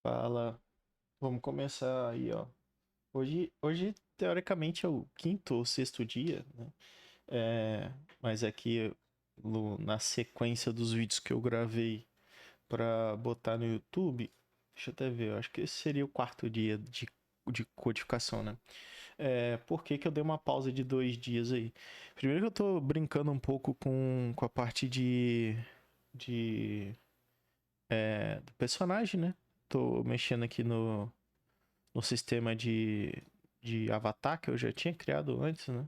Fala, vamos começar aí, ó. Hoje teoricamente é o quinto ou sexto dia, né? Mas aqui na sequência dos vídeos que eu gravei pra botar no YouTube, deixa eu até ver, eu acho que esse seria o quarto dia de codificação, né? Por que que eu dei uma pausa de 2 dias aí? Primeiro que eu tô brincando um pouco com a parte de do personagem, né? Tô mexendo aqui no sistema de avatar que eu já tinha criado antes, né?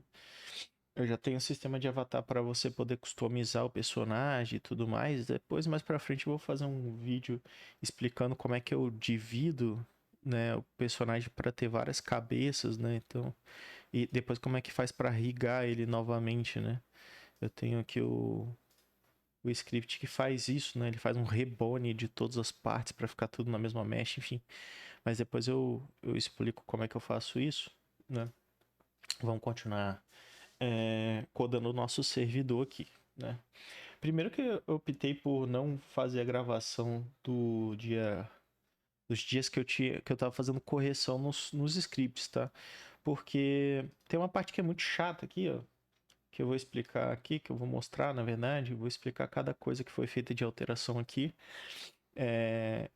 Eu já tenho um sistema de avatar para você poder customizar o personagem e tudo mais. Depois, mais pra frente, eu vou fazer um vídeo explicando como é que eu divido, né, o personagem para ter várias cabeças, né? Então, e depois como é que faz para rigar ele novamente, né? Eu tenho aqui o script que faz isso, né? Ele faz um rebone de todas as partes para ficar tudo na mesma mesh, enfim. Mas depois eu explico como é que eu faço isso, né? Vamos continuar codando o nosso servidor aqui, né? Primeiro que eu optei por não fazer a gravação dos dias que eu tava fazendo correção nos scripts, tá? Porque tem uma parte que é muito chata aqui, ó, que eu vou explicar aqui, que eu vou mostrar, na verdade, eu vou explicar cada coisa que foi feita de alteração aqui.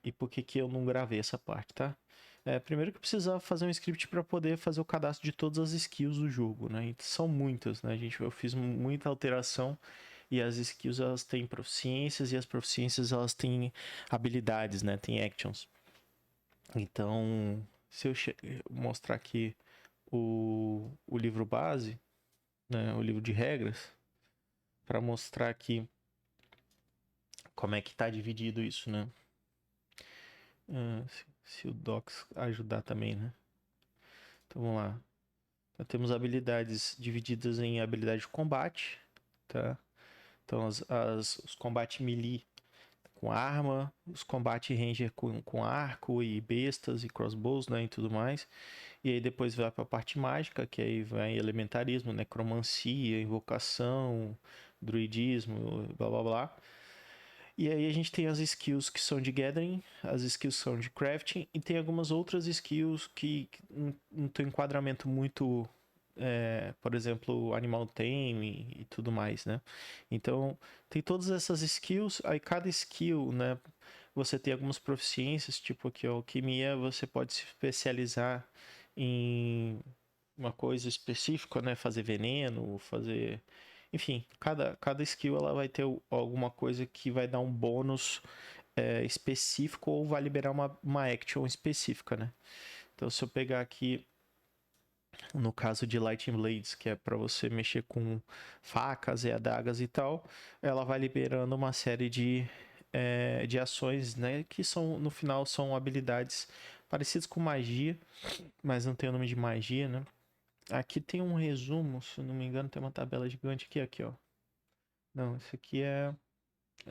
E por que que eu não gravei essa parte, tá? Primeiro que eu precisava fazer um script para poder fazer o cadastro de todas as skills do jogo, né? E são muitas, né, gente? Eu fiz muita alteração e as skills elas têm proficiências e as proficiências elas têm habilidades, né? Tem actions. Então, se eu mostrar aqui o livro base, né? O livro de regras, para mostrar aqui como é que tá dividido isso, né? Se o Docs ajudar também, né? Então vamos lá. Então, temos habilidades divididas em habilidade de combate, tá? Então os combate melee com arma, os combate ranger com arco e bestas e crossbows, né, e tudo mais. E aí depois vai para a parte mágica, que aí vai elementarismo, necromancia, invocação, druidismo, blá blá blá. E aí a gente tem as skills que são de gathering, as skills são de crafting e tem algumas outras skills que não tem enquadramento muito, por exemplo, animal tame e tudo mais, né? Então tem todas essas skills, aí cada skill, né? Você tem algumas proficiências, tipo aqui, ó, alquimia, você pode se especializar em uma coisa específica, né? Fazer veneno, fazer. Enfim, cada skill ela vai ter alguma coisa que vai dar um bônus específico ou vai liberar uma action específica, né? Então, se eu pegar aqui no caso de Lightning Blades, que é para você mexer com facas e adagas e tal, ela vai liberando uma série de ações, né? Que são no final são habilidades parecidas com magia, mas não tem o nome de magia, né? Aqui tem um resumo, se eu não me engano, tem uma tabela gigante aqui, ó. Não, esse aqui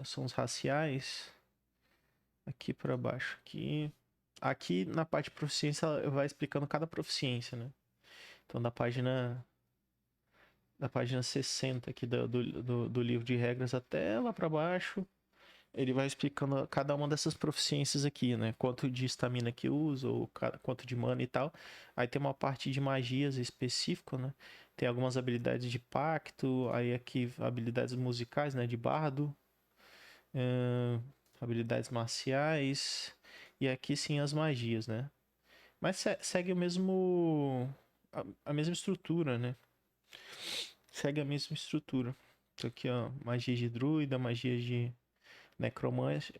são os raciais. Aqui para baixo, aqui na parte de proficiência ela vai explicando cada proficiência, né? Então da página 60 aqui do livro de regras até lá para baixo, ele vai explicando cada uma dessas proficiências aqui, né? Quanto de estamina que usa, ou quanto de mana e tal. Aí tem uma parte de magias específico, né? Tem algumas habilidades de pacto, aí aqui habilidades musicais, né? De bardo, ahn, habilidades marciais, e aqui sim as magias, né? Mas segue o mesmo. A mesma estrutura, né? Segue a mesma estrutura. Isso aqui, ó, magia de druida, magia de necromante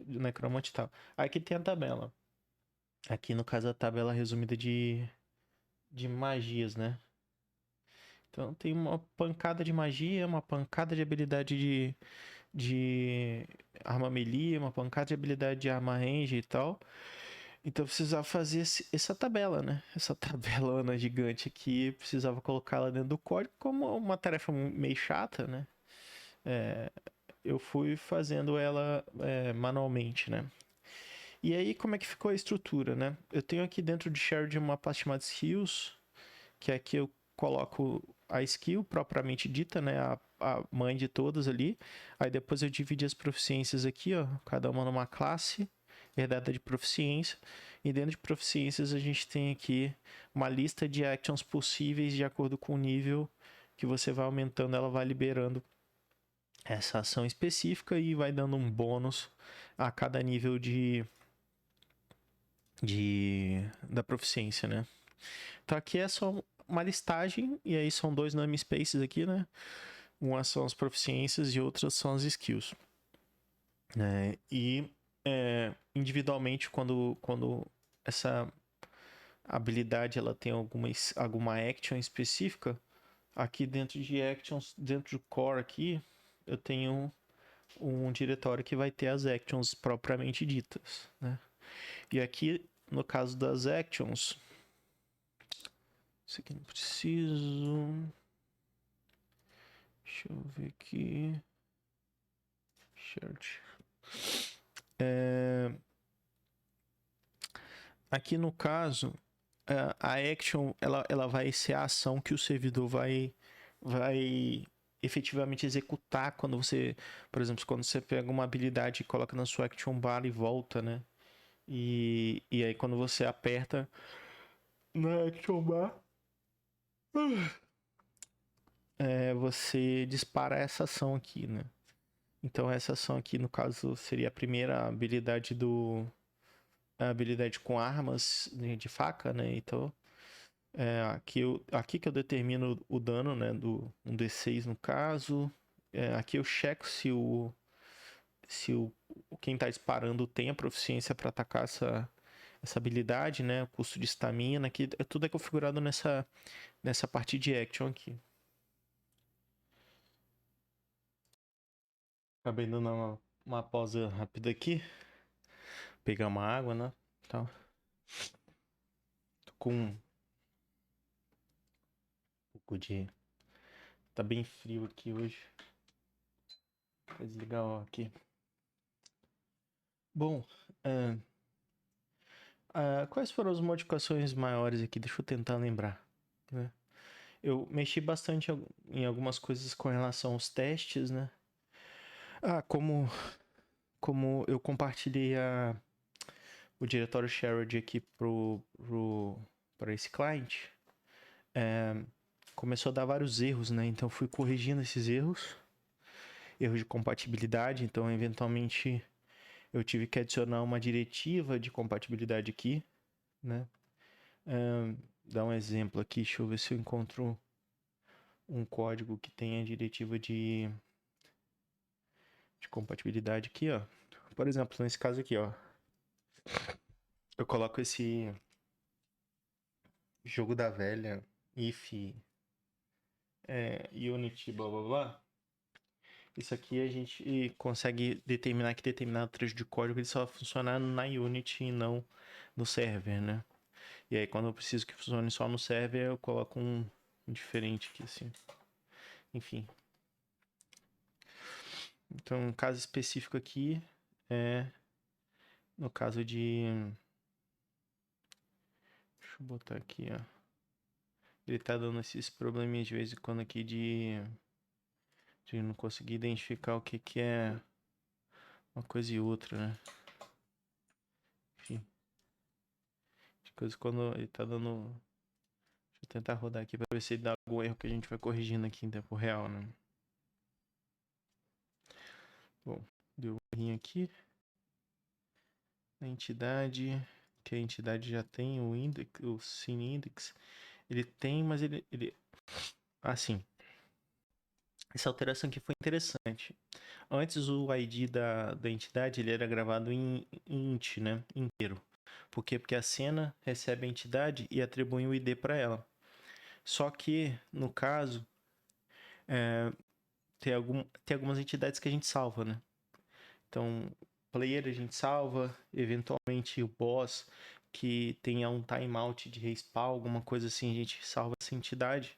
e tal. Aqui tem a tabela. Aqui, no caso, a tabela resumida de magias, né? Então tem uma pancada de magia, uma pancada de habilidade de arma melee, uma pancada de habilidade de arma range e tal. Então eu precisava fazer essa tabela, né? Essa tabelona gigante aqui, precisava colocá-la dentro do código como uma tarefa meio chata, né? Eu fui fazendo ela manualmente, né? E aí, como é que ficou a estrutura, né? Eu tenho aqui dentro de Shard uma pasta chamada Skills, que aqui eu coloco a skill propriamente dita, né? A mãe de todas ali. Aí depois eu dividi as proficiências aqui, ó, cada uma numa classe herdada de proficiência. E dentro de proficiências a gente tem aqui uma lista de actions possíveis de acordo com o nível que você vai aumentando, ela vai liberando essa ação específica e vai dando um bônus a cada nível da proficiência, né? Então aqui é só uma listagem e aí são dois namespaces aqui, né? Uma são as proficiências e outras são as skills. Individualmente, quando essa habilidade ela tem alguma action específica, aqui dentro de actions, dentro do core aqui, eu tenho um diretório que vai ter as actions propriamente ditas, né? E aqui, no caso das actions, isso aqui não preciso. Deixa eu ver aqui. Shirt. Aqui no caso, a action ela vai ser a ação que o servidor vai efetivamente executar quando você, por exemplo, quando você pega uma habilidade e coloca na sua action bar e volta, né? E aí quando você aperta na action bar, você dispara essa ação aqui, né? Então essa ação aqui, no caso, seria a primeira habilidade a habilidade com armas de faca, né? Então aqui que eu determino o dano, né? Do um D6 no caso. Aqui eu checo se quem está disparando tem a proficiência para atacar essa habilidade, né? O custo de estamina, aqui tudo é configurado nessa parte de action aqui. Acabei dando uma pausa rápida aqui. Pegar uma água, né? Então, tô com um pouco de... Tá bem frio aqui hoje. Vou desligar aqui. Bom, quais foram as modificações maiores aqui? Deixa eu tentar lembrar, né? Eu mexi bastante em algumas coisas com relação aos testes, né? Como eu compartilhei o diretório shared aqui para esse cliente, começou a dar vários erros, né? Então fui corrigindo esses erros de compatibilidade. Então, eventualmente, eu tive que adicionar uma diretiva de compatibilidade aqui, né? Dar um exemplo aqui, deixa eu ver se eu encontro um código que tenha diretiva de compatibilidade aqui, ó. Por exemplo, nesse caso aqui, ó. Eu coloco esse jogo da velha, if unity, blá blá blá. Isso aqui a gente consegue determinar que determinado trecho de código ele só vai funcionar na Unity e não no server, né? E aí quando eu preciso que funcione só no server, eu coloco um diferente aqui, assim. Enfim. Então, um caso específico aqui é no caso de... Deixa eu botar aqui, ó. Ele tá dando esses probleminhas de vez em quando aqui de não conseguir identificar o que é uma coisa e outra, né? Enfim. De coisa quando ele tá dando... Deixa eu tentar rodar aqui pra ver se dá algum erro que a gente vai corrigindo aqui em tempo real, né? Bom, deu um errinho aqui. A entidade... Que a entidade já tem o index, o scene index. Ele tem, mas ele... Assim... Essa alteração aqui foi interessante. Antes o ID da entidade ele era gravado em int, né? Inteiro. Por quê? Porque a cena recebe a entidade e atribui um ID para ela. Só que, no caso, tem algumas entidades que a gente salva, né? Então, player a gente salva, eventualmente o boss que tenha um timeout de respawn, alguma coisa assim, a gente salva essa entidade.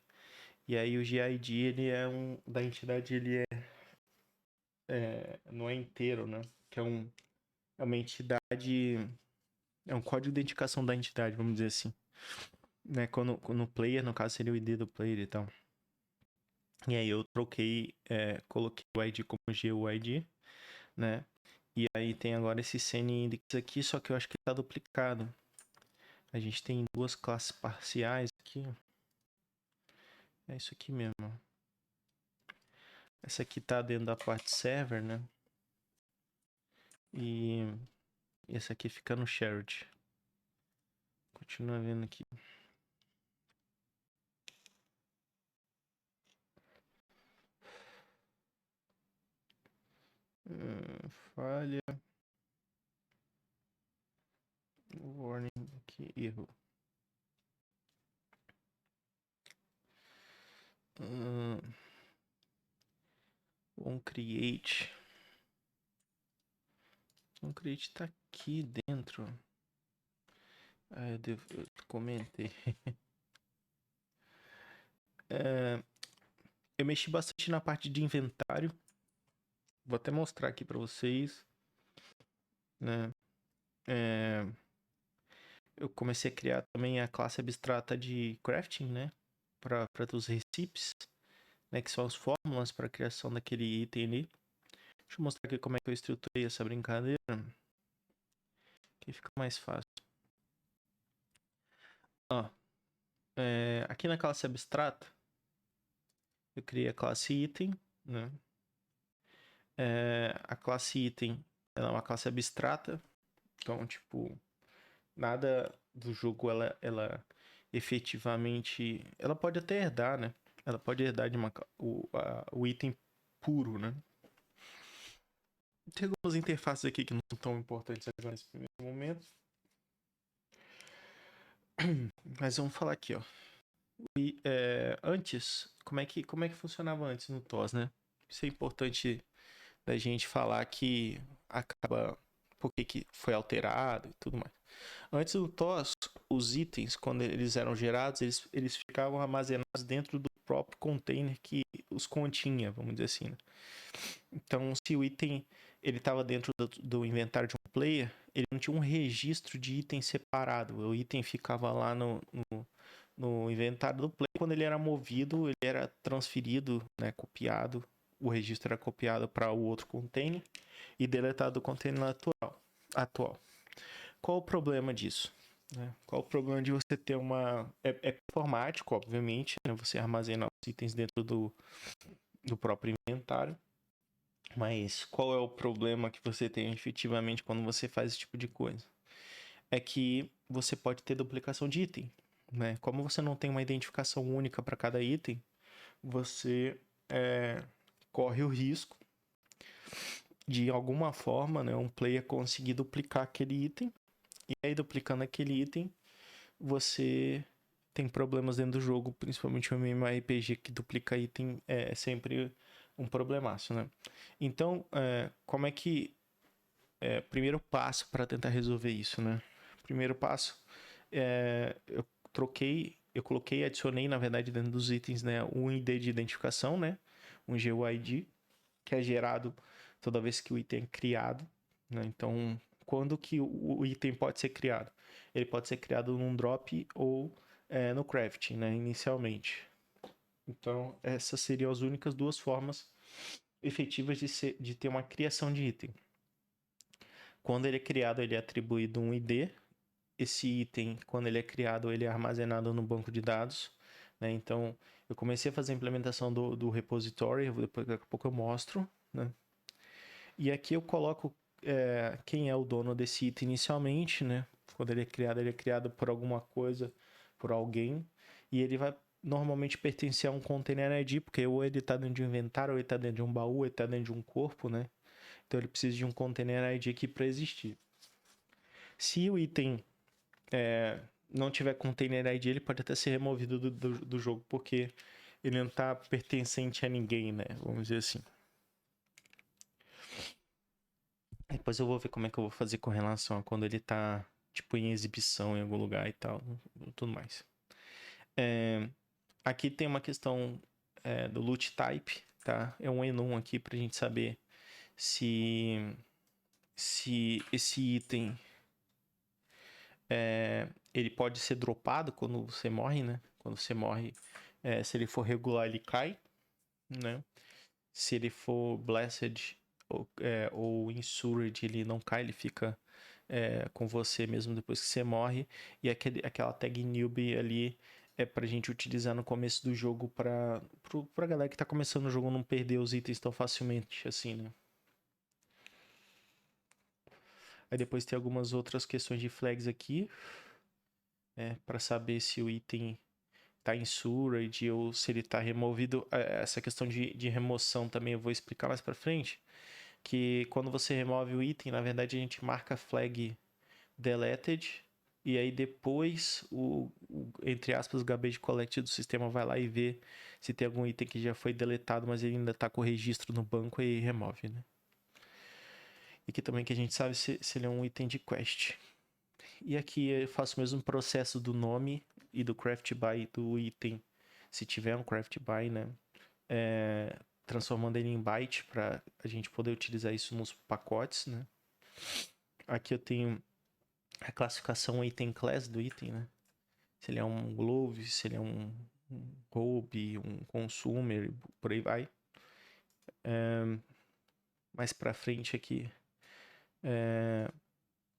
E aí o GID, ele é da entidade, ele não é inteiro, né? Que é uma entidade, é um código de identificação da entidade, vamos dizer assim. Né? Quando no player, no caso, seria o ID do player e tal. E aí eu troquei, coloquei o ID como GUID, né? E aí tem agora esse CN index aqui, só que eu acho que tá duplicado. A gente tem duas classes parciais aqui. É isso aqui mesmo. Essa aqui tá dentro da parte server, né? E essa aqui fica no shared. Continua vendo aqui. Falha. Warning aqui, erro. OnCreate. OnCreate tá aqui dentro. Eu comentei. Eu mexi bastante na parte de inventário. Vou até mostrar aqui para vocês, né? Eu comecei a criar também a classe abstrata de crafting, né? Para os recipes, né? Que são as fórmulas para a criação daquele item ali. Deixa eu mostrar aqui como é que eu estruturei essa brincadeira. Que fica mais fácil. Aqui na classe abstrata, eu criei a classe item, né? A classe item ela é uma classe abstrata. Então, tipo, nada do jogo ela efetivamente. Ela pode até herdar, né? Ela pode herdar de o item puro, né? Tem algumas interfaces aqui que não são tão importantes agora nesse primeiro momento. Mas vamos falar aqui, ó. Antes, como é que funcionava antes no TOS, né? Isso é importante da gente falar que acaba porque que foi alterado e tudo mais. Antes do TOS, os itens, quando eles eram gerados, eles ficavam armazenados dentro do próprio container que os continha, vamos dizer assim, né? Então, se o item ele estava dentro do inventário de um player, ele não tinha um registro de item separado. O item ficava lá no inventário do player. Quando ele era movido, ele era transferido, né, copiado. O registro era copiado para o outro container e deletado do container atual. Qual o problema disso? Qual o problema de você ter uma... É informático, obviamente, né? Você armazenar os itens dentro do próprio inventário. Mas qual é o problema que você tem efetivamente quando você faz esse tipo de coisa? É que você pode ter duplicação de item, né? Como você não tem uma identificação única para cada item, você corre o risco de alguma forma, né, um player conseguir duplicar aquele item. E aí, duplicando aquele item, você tem problemas dentro do jogo, principalmente o MMORPG que duplica item é sempre um problemaço, né? Então, como é que... primeiro passo para tentar resolver isso, né? Primeiro passo, eu coloquei, adicionei, na verdade, dentro dos itens, né, um ID de identificação, né? Um GUID, que é gerado toda vez que o item é criado, né? Então, quando que o item pode ser criado? Ele pode ser criado num drop ou no crafting, né? Inicialmente. Então, essas seriam as únicas duas formas efetivas de ter uma criação de item. Quando ele é criado, ele é atribuído um ID. Esse item, quando ele é criado, ele é armazenado no banco de dados, né? Então, eu comecei a fazer a implementação do repository, depois daqui a pouco eu mostro, né? E aqui eu coloco quem é o dono desse item inicialmente, né? Quando ele é criado por alguma coisa, por alguém, e ele vai normalmente pertencer a um container ID, porque ou ele está dentro de um inventário, ou ele está dentro de um baú, ou ele está dentro de um corpo, né? Então ele precisa de um container ID aqui para existir. Se o item não tiver container ID, ele pode até ser removido do jogo, porque ele não está pertencente a ninguém, né? Vamos dizer assim. Depois eu vou ver como é que eu vou fazer com relação a quando ele tá, tipo, em exibição em algum lugar e tal, tudo mais. Aqui tem uma questão do loot type, tá? É um enum aqui pra gente saber se esse item ele pode ser dropado quando você morre, né? Quando você morre, se ele for regular, ele cai, né? Se ele for blessed ou insured, ele não cai, ele fica com você mesmo depois que você morre. E aquela tag newbie ali é pra gente utilizar no começo do jogo pra galera que tá começando o jogo não perder os itens tão facilmente assim, né? Aí depois tem algumas outras questões de flags aqui, para saber se o item tá em Surad ou se ele tá removido. Essa questão de remoção também eu vou explicar mais pra frente. Que quando você remove o item, na verdade a gente marca a flag deleted. E aí depois entre aspas, o garbage collect do sistema vai lá e vê se tem algum item que já foi deletado, mas ele ainda tá com o registro no banco e remove, né? E aqui também que a gente sabe se ele é um item de quest. E aqui eu faço o mesmo processo do nome e do craft by do item, se tiver um craft by, né? Transformando ele em byte para a gente poder utilizar isso nos pacotes, né? Aqui eu tenho a classificação item class do item, né? Se ele é um glove, se ele é um robe, um consumer, por aí vai. Mais para frente aqui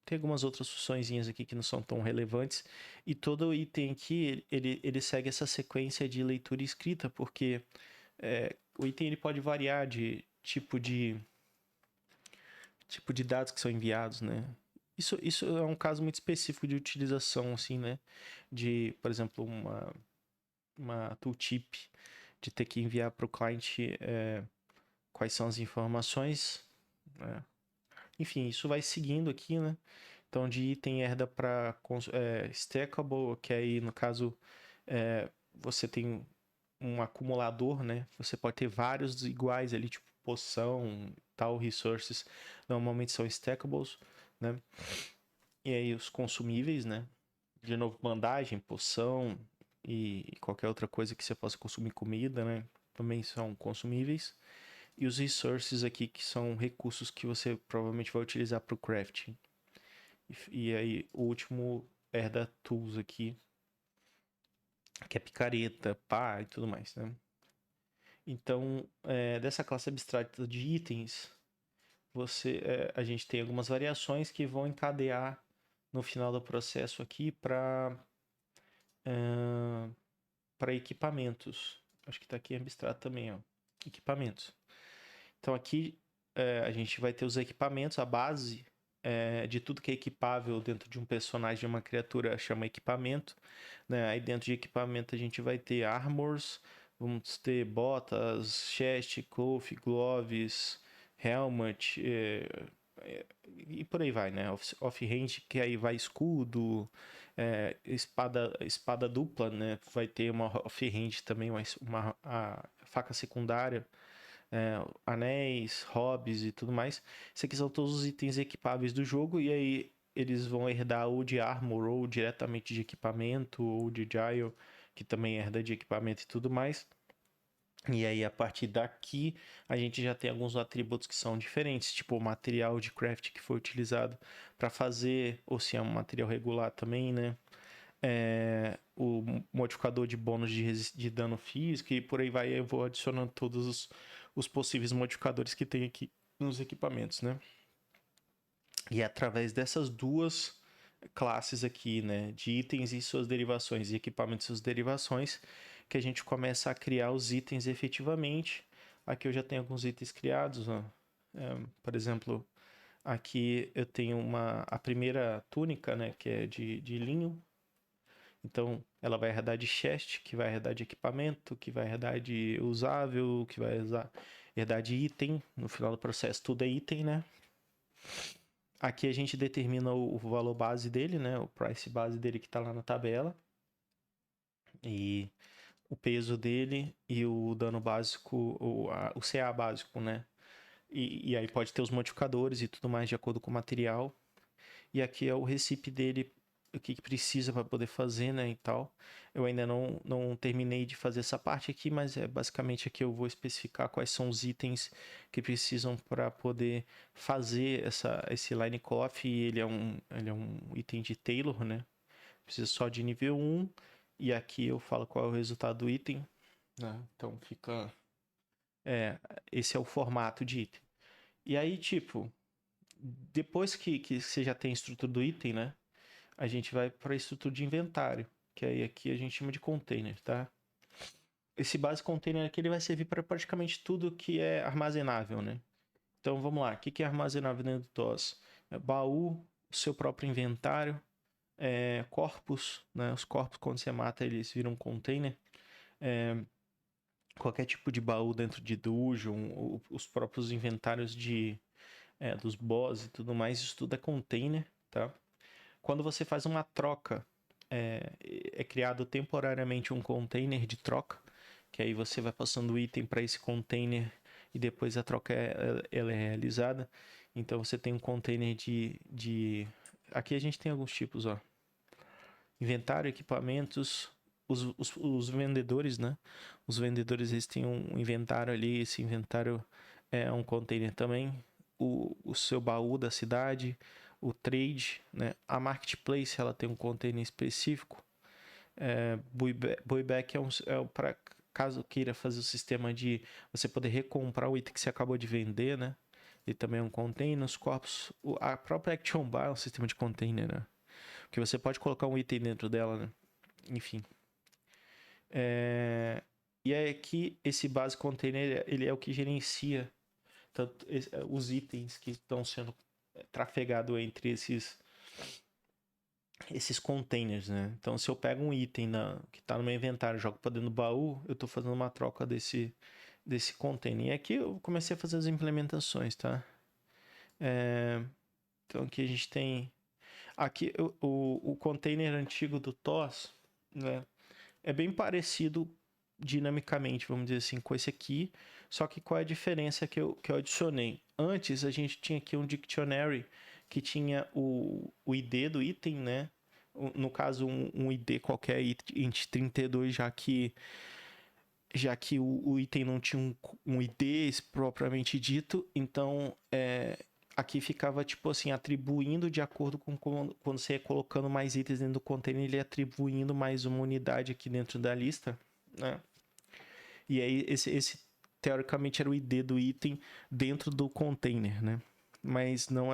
tem algumas outras funçõezinhas aqui que não são tão relevantes. E todo item aqui, ele segue essa sequência de leitura e escrita, porque o item ele pode variar de tipo de dados que são enviados, né? Isso é um caso muito específico de utilização, assim, né? De, por exemplo, uma tooltip de ter que enviar para o cliente quais são as informações, né? Enfim, isso vai seguindo aqui, né? Então, de item herda para stackable, que aí, no caso, você tem um acumulador, né? Você pode ter vários iguais ali, tipo poção, tal, resources. Normalmente são stackables, né? E aí os consumíveis, né? De novo, bandagem, poção e qualquer outra coisa que você possa consumir comida, né? Também são consumíveis. E os resources aqui, que são recursos que você provavelmente vai utilizar para o crafting. E aí, o último herda tools aqui, que é picareta, pá e tudo mais, né? Então, dessa classe abstrata de itens, a gente tem algumas variações que vão encadear no final do processo aqui para equipamentos. Acho que está aqui em abstrato também, ó. Equipamentos. Então aqui a gente vai ter os equipamentos, a base de tudo que é equipável dentro de um personagem, de uma criatura, chama equipamento, né? Aí dentro de equipamento a gente vai ter armors, vamos ter botas, chest, cloth, gloves, helmet, e por aí vai, né? Off-range, que aí vai escudo, espada dupla, né? Vai ter uma off-range também, a faca secundária, anéis, hobbies e tudo mais. Isso aqui são todos os itens equipáveis do jogo, e aí eles vão herdar ou de armor, ou diretamente de equipamento, ou de gyro, que também herda de equipamento e tudo mais. E aí, a partir daqui, a gente já tem alguns atributos que são diferentes, tipo o material de craft que foi utilizado para fazer, ou se é um material regular também, né? O modificador de bônus de dano físico e por aí vai. Eu vou adicionando todos os possíveis modificadores que tem aqui nos equipamentos, né? E é através dessas duas classes aqui, né, de itens e suas derivações e equipamentos e suas derivações, que a gente começa a criar os itens efetivamente. Aqui eu já tenho alguns itens criados, ó. Por exemplo, aqui eu tenho a primeira túnica, né, que é de linho. Então, ela vai herdar de chest, que vai herdar de equipamento, que vai herdar de usável, que vai herdar de item. No final do processo, tudo é item, né? Aqui a gente determina o valor base dele, né? O price base dele que está lá na tabela. E o peso dele e o dano básico, o CA básico, né? E aí pode ter os modificadores e tudo mais de acordo com o material. E aqui é o recipe dele, o que precisa para poder fazer, né, e tal. Eu ainda não terminei de fazer essa parte aqui, mas basicamente aqui eu vou especificar quais são os itens que precisam para poder fazer esse line cloth. E ele é um item de Tailor, né? Precisa só de nível 1. E aqui eu falo qual é o resultado do item, né? Então fica... esse é o formato de item. E aí, tipo, depois que você já tem a estrutura do item, né? A gente vai para a estrutura de inventário, que aí aqui a gente chama de container, tá? Esse base container aqui ele vai servir para praticamente tudo que é armazenável, né? Então vamos lá, o que é armazenável dentro do TOS? Baú, o seu próprio inventário, corpos, né? Os corpos quando você mata eles viram um container. Qualquer tipo de baú dentro de dungeon, os próprios inventários dos boss e tudo mais, isso tudo é container, tá? Quando você faz uma troca, é criado temporariamente um container de troca, que aí você vai passando o item para esse container e depois a troca ela é realizada. Então você tem um container Aqui a gente tem alguns tipos, ó. Inventário, equipamentos, os vendedores, né? Os vendedores eles têm um inventário ali, esse inventário é um container também. O seu baú da cidade, o trade, né? A marketplace ela tem um container específico. Buyback para caso queira fazer o sistema de você poder recomprar o item que você acabou de vender, né? E também é um container. Os corpos, a própria Action Bar é um sistema de container, né? Que você pode colocar um item dentro dela, né? Enfim. E é que esse base container ele é o que gerencia tanto os itens que estão sendo trafegados entre esses containers, né? Então, se eu pego um item que está no meu inventário e jogo para dentro do baú, eu estou fazendo uma troca desse container. E aqui eu comecei a fazer as implementações, tá? Então, aqui a gente tem... Aqui, o container antigo do TOS, né? É bem parecido dinamicamente, vamos dizer assim, com esse aqui. Só que qual é a diferença que eu adicionei? Antes a gente tinha aqui um dictionary que tinha o ID do item, né? No caso, um ID qualquer, int 32, já que o item não tinha um ID propriamente dito, então aqui ficava tipo assim, atribuindo de acordo com quando você ia colocando mais itens dentro do container, ele ia atribuindo mais uma unidade aqui dentro da lista, né? E aí esse teoricamente era o ID do item dentro do container, né? Mas não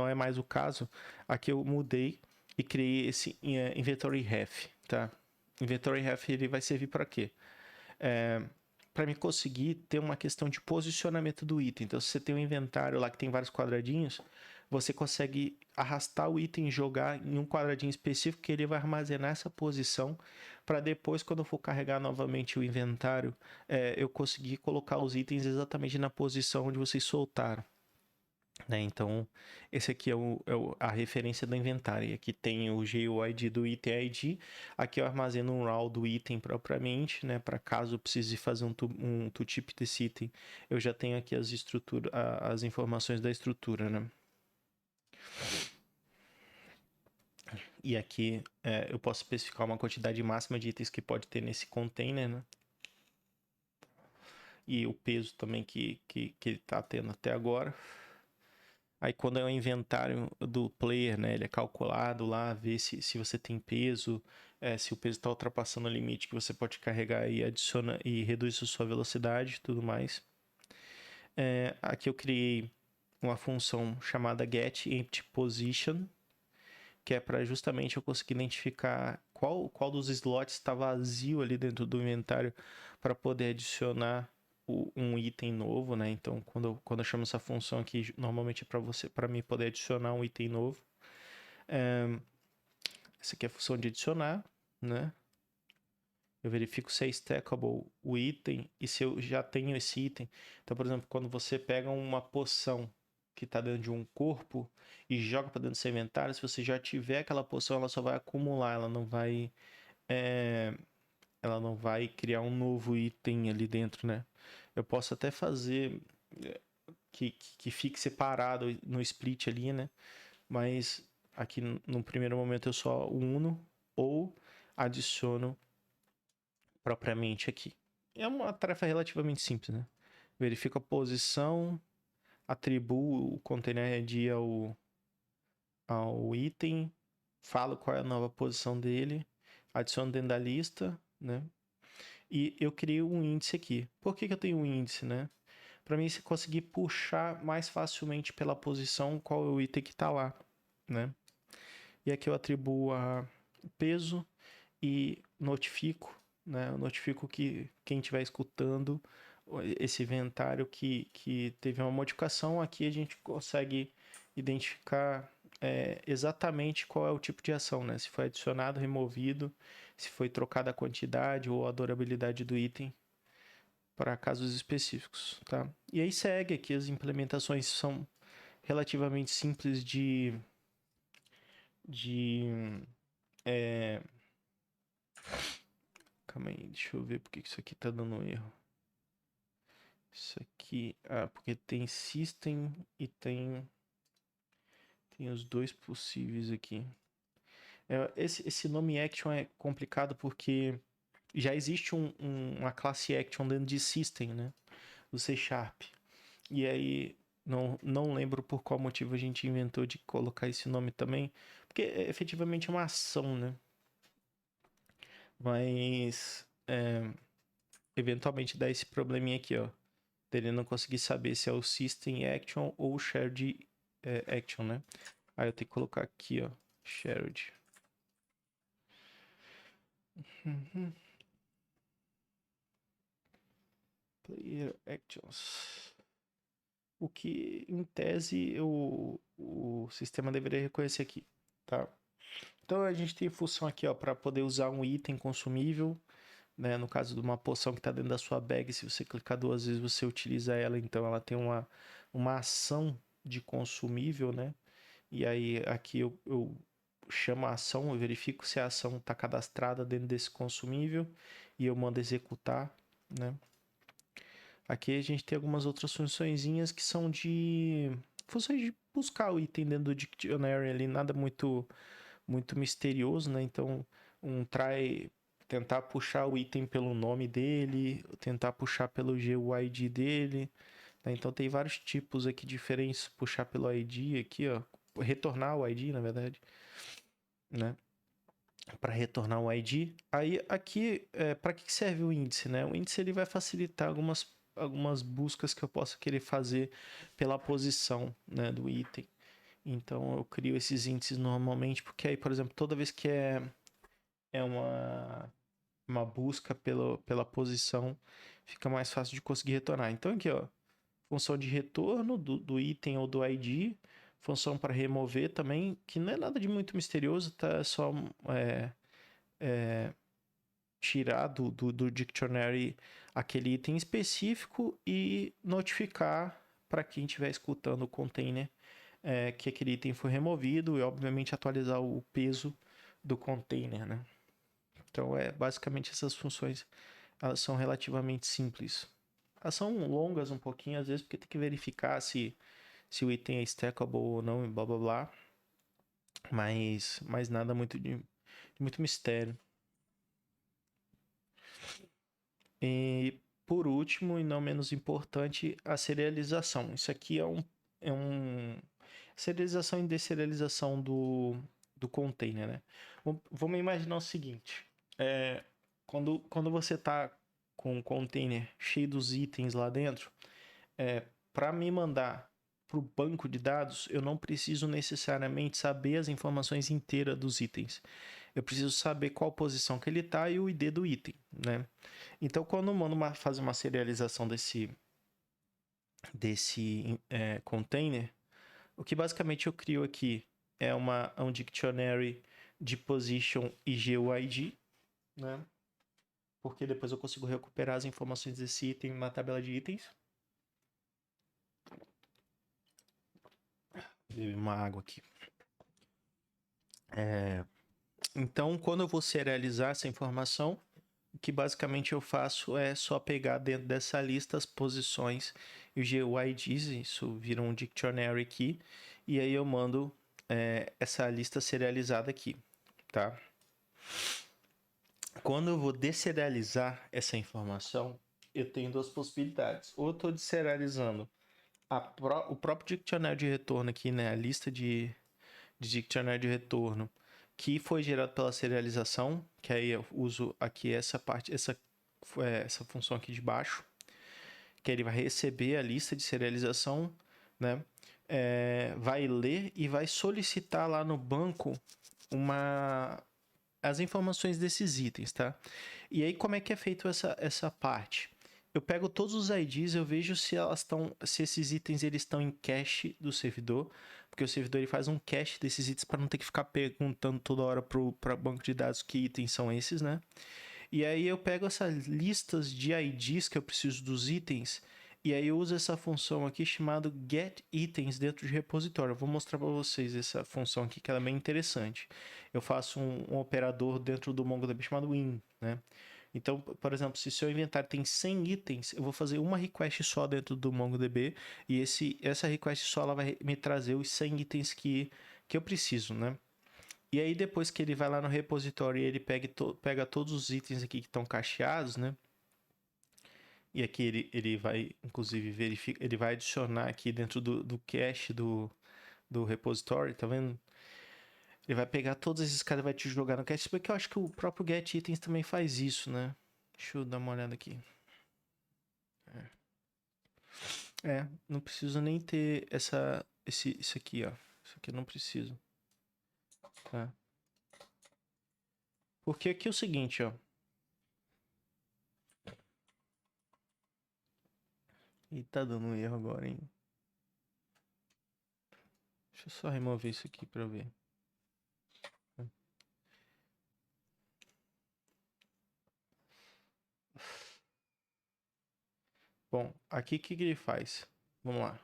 é mais o caso. Aqui eu mudei e criei esse inventory ref, tá? Inventory ref ele vai servir para quê? Para me conseguir ter uma questão de posicionamento do item. Então, se você tem um inventário lá que tem vários quadradinhos, você consegue arrastar o item e jogar em um quadradinho específico que ele vai armazenar essa posição para depois, quando eu for carregar novamente o inventário, eu conseguir colocar os itens exatamente na posição onde vocês soltaram. Né? Então, esse aqui a referência do inventário. E aqui tem o GUID do item ID. Aqui eu armazeno um raw do item propriamente, né? Para caso precise fazer um tooltip desse item, eu já tenho aqui as informações da estrutura, né? E aqui eu posso especificar uma quantidade máxima de itens que pode ter nesse container, né? E o peso também que ele está tendo até agora. Aí quando é o inventário do player, né, ele é calculado lá, vê se você tem peso, se o peso está ultrapassando o limite que você pode carregar e adiciona e reduz a sua velocidade e tudo mais. Aqui eu criei uma função chamada getEmptyPosition, que é para justamente eu conseguir identificar qual dos slots está vazio ali dentro do inventário para poder adicionar um item novo, né? Então, quando eu chamo essa função aqui, normalmente é para mim poder adicionar um item novo. Essa aqui é a função de adicionar, né? Eu verifico se é stackable o item e se eu já tenho esse item. Então, por exemplo, quando você pega uma poção que está dentro de um corpo e joga para dentro do seu inventário, se você já tiver aquela poção, ela só vai acumular, ela não vai criar um novo item ali dentro, né? Eu posso até fazer que fique separado no split ali, né? Mas aqui no primeiro momento eu só uno ou adiciono propriamente aqui. É uma tarefa relativamente simples, né? Verifico a posição, atribuo o container ID ao item, falo qual é a nova posição dele, adiciono dentro da lista, né? E eu criei um índice aqui. Por que eu tenho um índice, né? para mim você conseguir puxar mais facilmente pela posição qual é o item que está lá, né? E aqui eu atribuo a peso e notifico, né? Eu notifico que quem estiver escutando esse inventário que teve uma modificação. Aqui a gente consegue identificar exatamente qual é o tipo de ação, né? Se foi adicionado, removido, se foi trocada a quantidade ou a durabilidade do item para casos específicos, tá? E aí segue aqui, as implementações são relativamente simples de calma aí, deixa eu ver porque isso aqui tá dando erro. Isso aqui, porque tem system e tem os dois possíveis aqui. Esse nome action é complicado porque já existe uma classe action dentro de system, né? Do C Sharp. E aí, não lembro por qual motivo a gente inventou de colocar esse nome também, porque efetivamente é uma ação, né? Mas eventualmente dá esse probleminha aqui, ó. Dele não conseguir saber se é o System Action ou o Shared Action, né? Aí eu tenho que colocar aqui, ó, Shared. Player Actions. O que, em tese, o sistema deveria reconhecer aqui, tá? Então a gente tem função aqui, ó, para poder usar um item consumível, né? No caso de uma poção que está dentro da sua bag, se você clicar duas vezes você utiliza ela, então ela tem uma ação de consumível, né? E aí aqui eu chamo a ação, eu verifico se a ação está cadastrada dentro desse consumível e eu mando executar, né? Aqui a gente tem algumas outras funçõezinhas que são de funções de buscar o item dentro do dictionary ali, nada muito misterioso, né? Então, tentar puxar o item pelo nome dele, tentar puxar pelo GUID dele, né? Então tem vários tipos aqui diferentes, puxar pelo ID aqui, ó, retornar o ID, na verdade, né? Para retornar o ID. Aí aqui, para que serve o índice, né? O índice ele vai facilitar algumas buscas que eu possa querer fazer pela posição, né, do item. Então eu crio esses índices normalmente, porque aí, por exemplo, toda vez que é uma busca pela posição, fica mais fácil de conseguir retornar. Então aqui, ó, função de retorno do item ou do ID, função para remover também, que não é nada de muito misterioso, tá? É só tirar do dictionary aquele item específico e notificar para quem estiver escutando o container que aquele item foi removido e, obviamente, atualizar o peso do container, né? Então, basicamente essas funções elas são relativamente simples. Elas são longas um pouquinho, às vezes, porque tem que verificar se o item é stackable ou não e blá blá blá. Mas nada muito de muito mistério. E por último, e não menos importante, a serialização. Isso aqui é um serialização e deserialização do container, né? Vamos imaginar o seguinte: quando você está com um container cheio dos itens lá dentro, para me mandar para o banco de dados, eu não preciso necessariamente saber as informações inteiras dos itens. Eu preciso saber qual posição que ele está e o ID do item, né? Então, quando eu mando fazer uma serialização desse container, o que basicamente eu crio aqui é um dictionary de position e GUID, né? Porque depois eu consigo recuperar as informações desse item na tabela de itens. Vou beber uma água aqui. Então, quando eu vou serializar essa informação, o que basicamente eu faço é só pegar dentro dessa lista as posições e os GUIDs, isso vira um dictionary aqui, e aí eu mando essa lista serializada aqui, tá? Quando eu vou deserializar essa informação, eu tenho duas possibilidades. Ou eu estou deserializando o próprio diccionário de retorno aqui, né? A lista de diccionário de retorno que foi gerado pela serialização, que aí eu uso aqui essa função aqui de baixo, porque ele vai receber a lista de serialização, né? Vai ler e vai solicitar lá no banco as informações desses itens, tá? E aí como é que é feito essa parte? Eu pego todos os IDs, eu vejo se esses itens eles estão em cache do servidor, porque o servidor ele faz um cache desses itens para não ter que ficar perguntando toda hora para banco de dados que itens são esses, né? E aí eu pego essas listas de IDs que eu preciso dos itens e aí eu uso essa função aqui chamada getItens dentro de repositório. Eu vou mostrar para vocês essa função aqui que ela é bem interessante. Eu faço um operador dentro do MongoDB chamado in, né? Então, por exemplo, se seu inventário tem 100 itens, eu vou fazer uma request só dentro do MongoDB e essa request só ela vai me trazer os 100 itens que eu preciso, né? E aí depois que ele vai lá no repositório e ele pega todos os itens aqui que estão cacheados, né? E aqui ele vai, inclusive, verificar, ele vai adicionar aqui dentro do cache do repositório, tá vendo? Ele vai pegar todos esses caras e vai te jogar no cache, porque eu acho que o próprio getItens também faz isso, né? Deixa eu dar uma olhada aqui. Não preciso nem ter isso aqui, ó. Isso aqui eu não preciso, tá? Porque aqui é o seguinte, ó. E tá dando um erro agora, hein? Deixa eu só remover isso aqui pra ver. Bom, aqui o que ele faz? Vamos lá.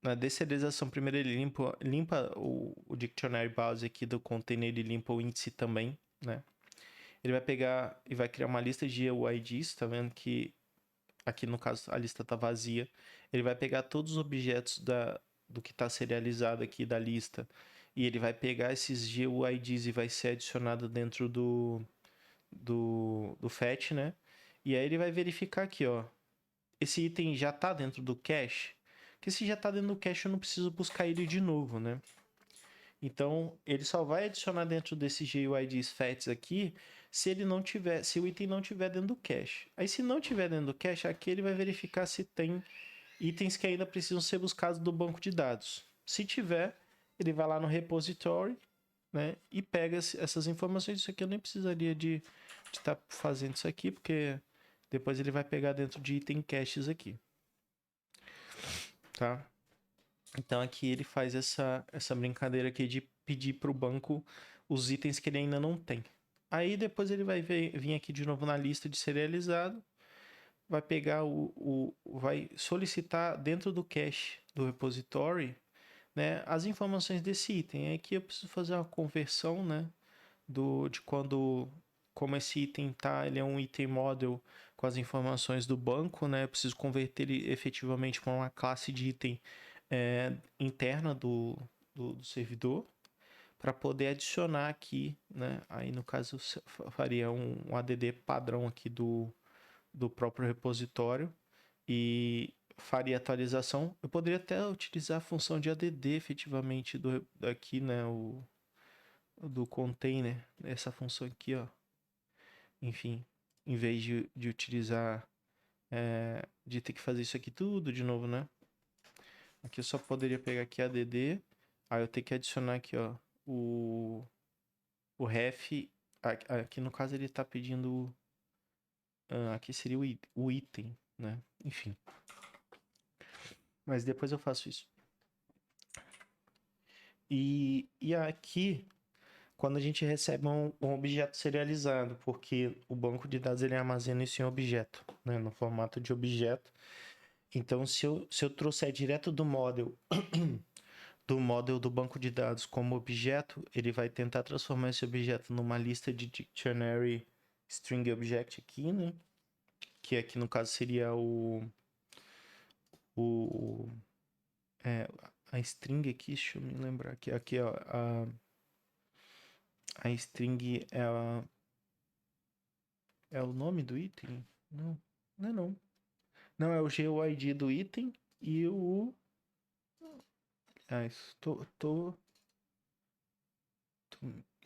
Na deserialização, primeiro ele limpa o dictionary base aqui do container, ele limpa o índice também, né? Ele vai pegar e vai criar uma lista de UIDs, tá vendo que aqui no caso a lista tá vazia. Ele vai pegar todos os objetos do que está serializado aqui da lista e ele vai pegar esses GUIDs e vai ser adicionado dentro do fetch, né? E aí ele vai verificar aqui, ó. Esse item já está dentro do cache? Porque se já está dentro do cache, eu não preciso buscar ele de novo, né? Então, ele só vai adicionar dentro desse GUIDs fetch aqui se o item não tiver dentro do cache. Aí, se não tiver dentro do cache, aqui ele vai verificar se tem itens que ainda precisam ser buscados do banco de dados. Se tiver, ele vai lá no repository, né, e pega essas informações. Isso aqui eu nem precisaria de estar fazendo isso aqui, porque depois ele vai pegar dentro de item caches aqui, tá? Então aqui ele faz essa brincadeira aqui de pedir para o banco os itens que ele ainda não tem. Aí depois ele vai vir aqui de novo na lista de serializado, vai pegar vai solicitar dentro do cache do repository, né, as informações desse item. Aqui eu preciso fazer uma conversão, né, de como esse item tá, ele é um item model com as informações do banco, né? Eu preciso converter ele efetivamente para uma classe de item interna do servidor para poder adicionar aqui, né? Aí no caso eu faria um ADD padrão aqui do próprio repositório e faria atualização. Eu poderia até utilizar a função de ADD efetivamente aqui, né? Do container, essa função aqui, ó. Enfim, em vez de utilizar, de ter que fazer isso aqui tudo de novo, né? Aqui eu só poderia pegar aqui ADD, aí eu tenho que adicionar aqui, ó, o ref, aqui no caso ele tá pedindo, aqui seria o item, né? Enfim, mas depois eu faço isso. E aqui, quando a gente recebe um objeto serializado, porque o banco de dados ele armazena isso em objeto, né? No formato de objeto. Então, se eu trouxer direto do model do banco de dados como objeto, ele vai tentar transformar esse objeto numa lista de dictionary string object aqui, né? Que aqui no caso seria o a string aqui, deixa eu me lembrar aqui ó, a string é o nome do item? Não, não é não. Não, é o GUID do item e o tô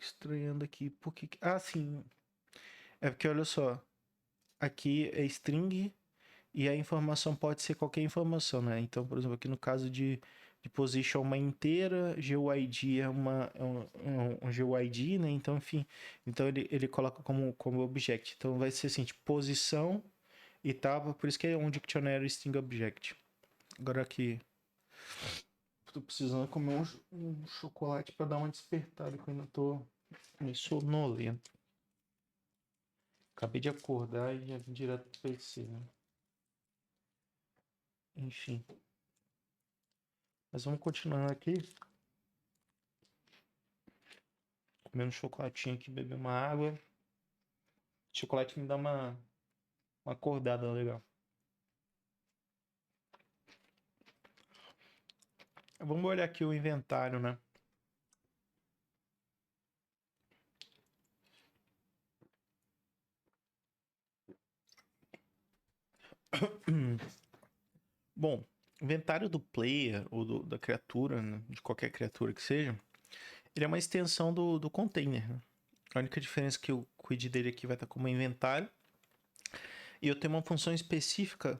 estranhando aqui. Sim. É porque olha só. Aqui é string E a informação pode ser qualquer informação, né? Então, por exemplo, aqui no caso de position uma inteira, GUID é um GUID, né? Então, enfim, então ele coloca como object. Então vai ser assim, tipo, posição e tal, por isso que é um dictionary string object. Agora aqui, tô precisando comer um chocolate para dar uma despertada, que eu ainda tô meio sonolento. Acabei de acordar e já vim direto pro PC, né? Enfim. Mas vamos continuando aqui. Comendo um chocolatinho aqui, beber uma água. Chocolate me dá uma acordada legal. Vamos olhar aqui o inventário, né? Bom, o inventário do player ou da criatura, né? De qualquer criatura que seja, ele é uma extensão do container, né? A única diferença é que o quid dele aqui vai estar como inventário. E eu tenho uma função específica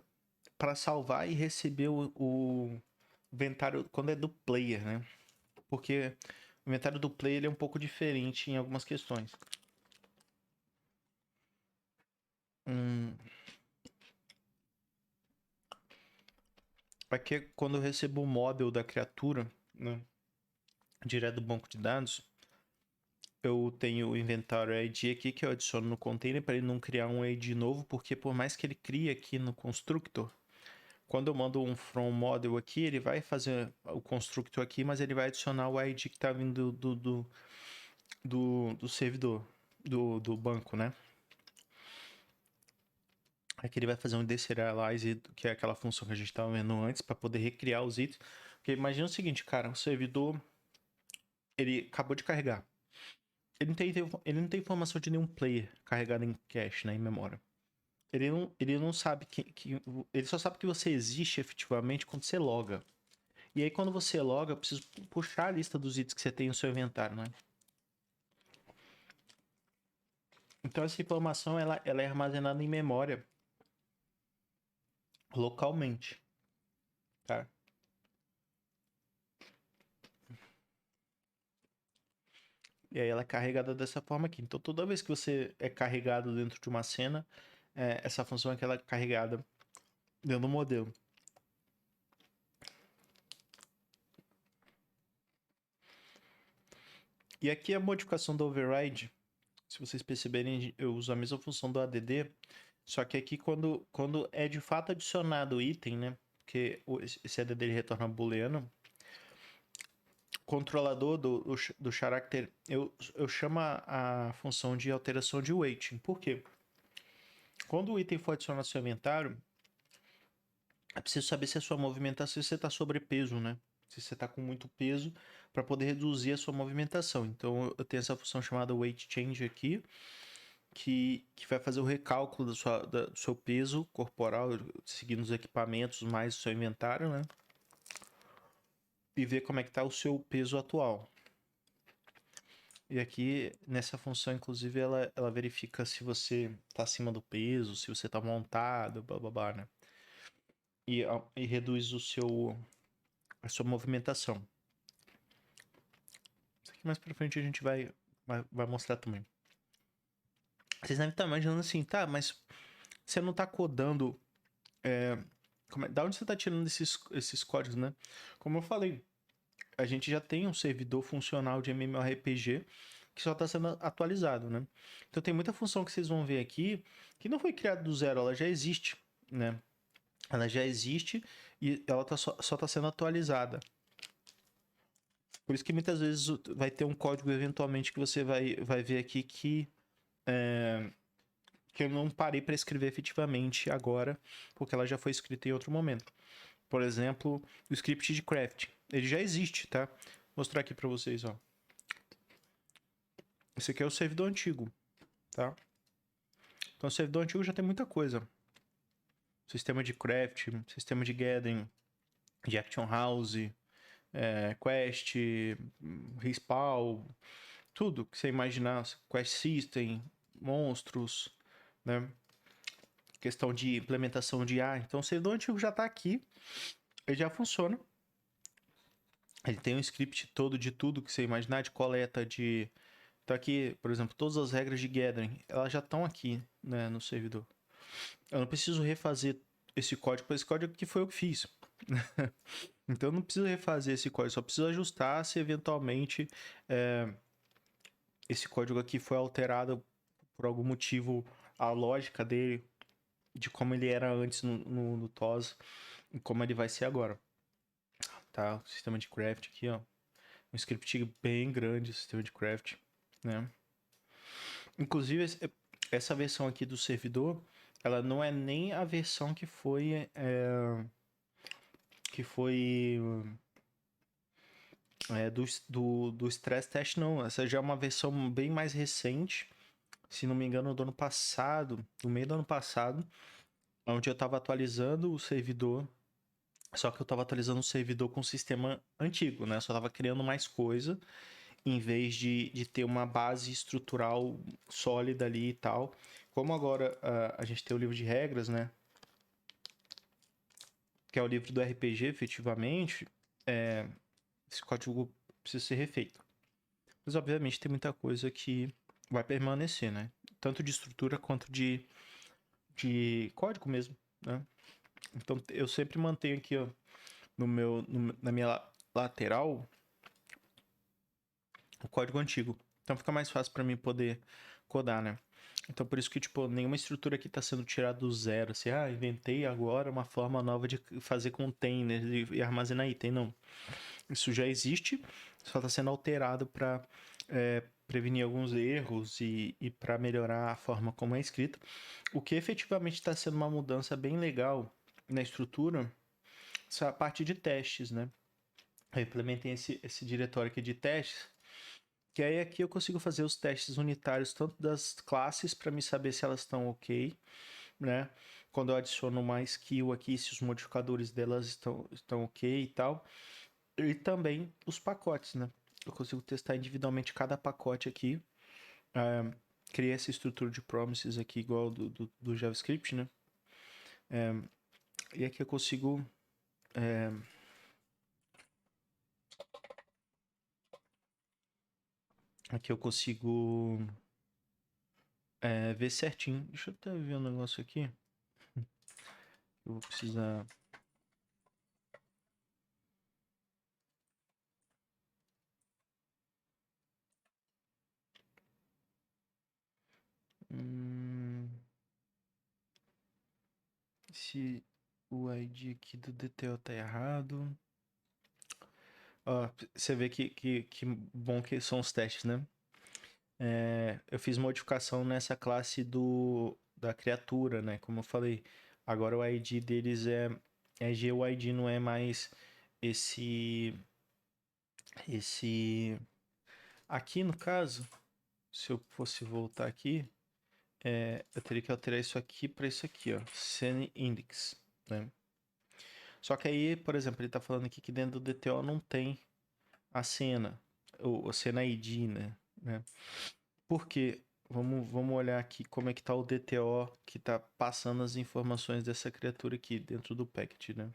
para salvar e receber o inventário quando é do player, né? Porque o inventário do player ele é um pouco diferente em algumas questões. Aqui é quando eu recebo o model da criatura, né? Direto do banco de dados, eu tenho o inventário ID aqui que eu adiciono no container para ele não criar um ID novo, porque por mais que ele crie aqui no constructor, quando eu mando um from model aqui, ele vai fazer o constructor aqui, mas ele vai adicionar o ID que está vindo do servidor, do banco, né? Aqui ele vai fazer um deserialize, que é aquela função que a gente estava vendo antes, para poder recriar os itens. Porque imagina o seguinte, cara, o servidor, ele acabou de carregar. Ele não tem informação de nenhum player carregado em cache, né, em memória. Ele não sabe que. Ele só sabe que você existe efetivamente quando você loga. E aí, quando você loga, eu preciso puxar a lista dos itens que você tem no seu inventário, né? Então, essa informação ela é armazenada em memória localmente, tá? E aí, ela é carregada dessa forma aqui. Então, toda vez que você é carregado dentro de uma cena, essa função aqui ela é carregada dentro do modelo. E aqui a modificação do override, se vocês perceberem, eu uso a mesma função do add, só que aqui quando é de fato adicionado o item, né? Porque esse add ele retorna booleano, controlador do character, eu chamo a função de alteração de weighting. Por quê? Quando o item for adicionado ao seu inventário, é preciso saber se a sua movimentação, se você está sobrepeso, né? Se você está com muito peso, para poder reduzir a sua movimentação. Então eu tenho essa função chamada weight change aqui, que vai fazer o recálculo do seu peso corporal, seguindo os equipamentos mais o seu inventário, né? E ver como é que está o seu peso atual. E aqui, nessa função, inclusive, ela verifica se você está acima do peso, se você está montado, blá, blá, blá, né? E reduz a sua movimentação. Isso aqui mais pra frente a gente vai mostrar também. Vocês devem estar imaginando assim, tá, mas você não está codando... da onde você está tirando esses códigos, né? Como eu falei, a gente já tem um servidor funcional de MMORPG que só está sendo atualizado, né? Então tem muita função que vocês vão ver aqui que não foi criada do zero, ela já existe, né? Ela já existe e ela só está sendo atualizada. Por isso que muitas vezes vai ter um código eventualmente que você vai ver aqui que eu não parei para escrever efetivamente agora, porque ela já foi escrita em outro momento. Por exemplo, o script de craft. Ele já existe, tá? Vou mostrar aqui para vocês, ó. Esse aqui é o servidor antigo, tá? Então o servidor antigo já tem muita coisa. Sistema de craft, sistema de gathering, de action house, quest, respawn, tudo que você imaginar, quest system, monstros, né? questão de implementação de IA. Então o servidor antigo já está aqui, ele já funciona. Ele tem um script todo de tudo que você imaginar, de coleta, de... Então aqui, por exemplo, todas as regras de gathering, elas já estão aqui, né, no servidor. Eu não preciso refazer esse código, porque esse código aqui foi eu que fiz. Então eu não preciso refazer esse código, só preciso ajustar se eventualmente esse código aqui foi alterado por algum motivo, a lógica dele, de como ele era antes no TOS e como ele vai ser agora. Tá? O sistema de craft aqui, ó. Um script bem grande, o sistema de craft, né? Inclusive, essa versão aqui do servidor, ela não é nem a versão que foi do stress test, não. Essa já é uma versão bem mais recente, se não me engano, do ano passado, no meio do ano passado, onde eu estava atualizando o servidor, só que eu estava atualizando o servidor com o sistema antigo, né? Eu só estava criando mais coisa, em vez de ter uma base estrutural sólida ali e tal. Como agora a gente tem o livro de regras, né? Que é o livro do RPG, efetivamente, esse código precisa ser refeito. Mas, obviamente, tem muita coisa que vai permanecer, né? Tanto de estrutura quanto de código mesmo, né? Então, eu sempre mantenho aqui, ó, na minha lateral, o código antigo. Então, fica mais fácil para mim poder codar, né? Então, por isso que, tipo, nenhuma estrutura aqui está sendo tirada do zero. Assim, inventei agora uma forma nova de fazer container e armazenar item. Não. Isso já existe, só está sendo alterado para prevenir alguns erros e para melhorar a forma como é escrito. O que efetivamente está sendo uma mudança bem legal na estrutura, essa a parte de testes, né? Eu implementei esse diretório aqui de testes, que aí aqui eu consigo fazer os testes unitários tanto das classes para me saber se elas estão ok, né? Quando eu adiciono uma skill aqui, se os modificadores delas estão ok e tal. E também os pacotes, né? Eu consigo testar individualmente cada pacote aqui. Criei essa estrutura de promises aqui igual do JavaScript, né? E aqui eu consigo ver certinho. Deixa eu até ver um negócio aqui. Eu vou precisar. Se o ID aqui do DTO tá errado. Ó, você vê que bom que são os testes, né? Eu fiz modificação nessa classe da criatura, né? Como eu falei, agora o ID deles é GUID, não é mais esse aqui no caso, se eu fosse voltar aqui, eu teria que alterar isso aqui para isso aqui, ó, Scene Index, né? Só que aí, por exemplo, ele tá falando aqui que dentro do DTO não tem a cena, o cena ID, né? Por quê? Vamos olhar aqui como é que tá o DTO que tá passando as informações dessa criatura aqui dentro do packet, né?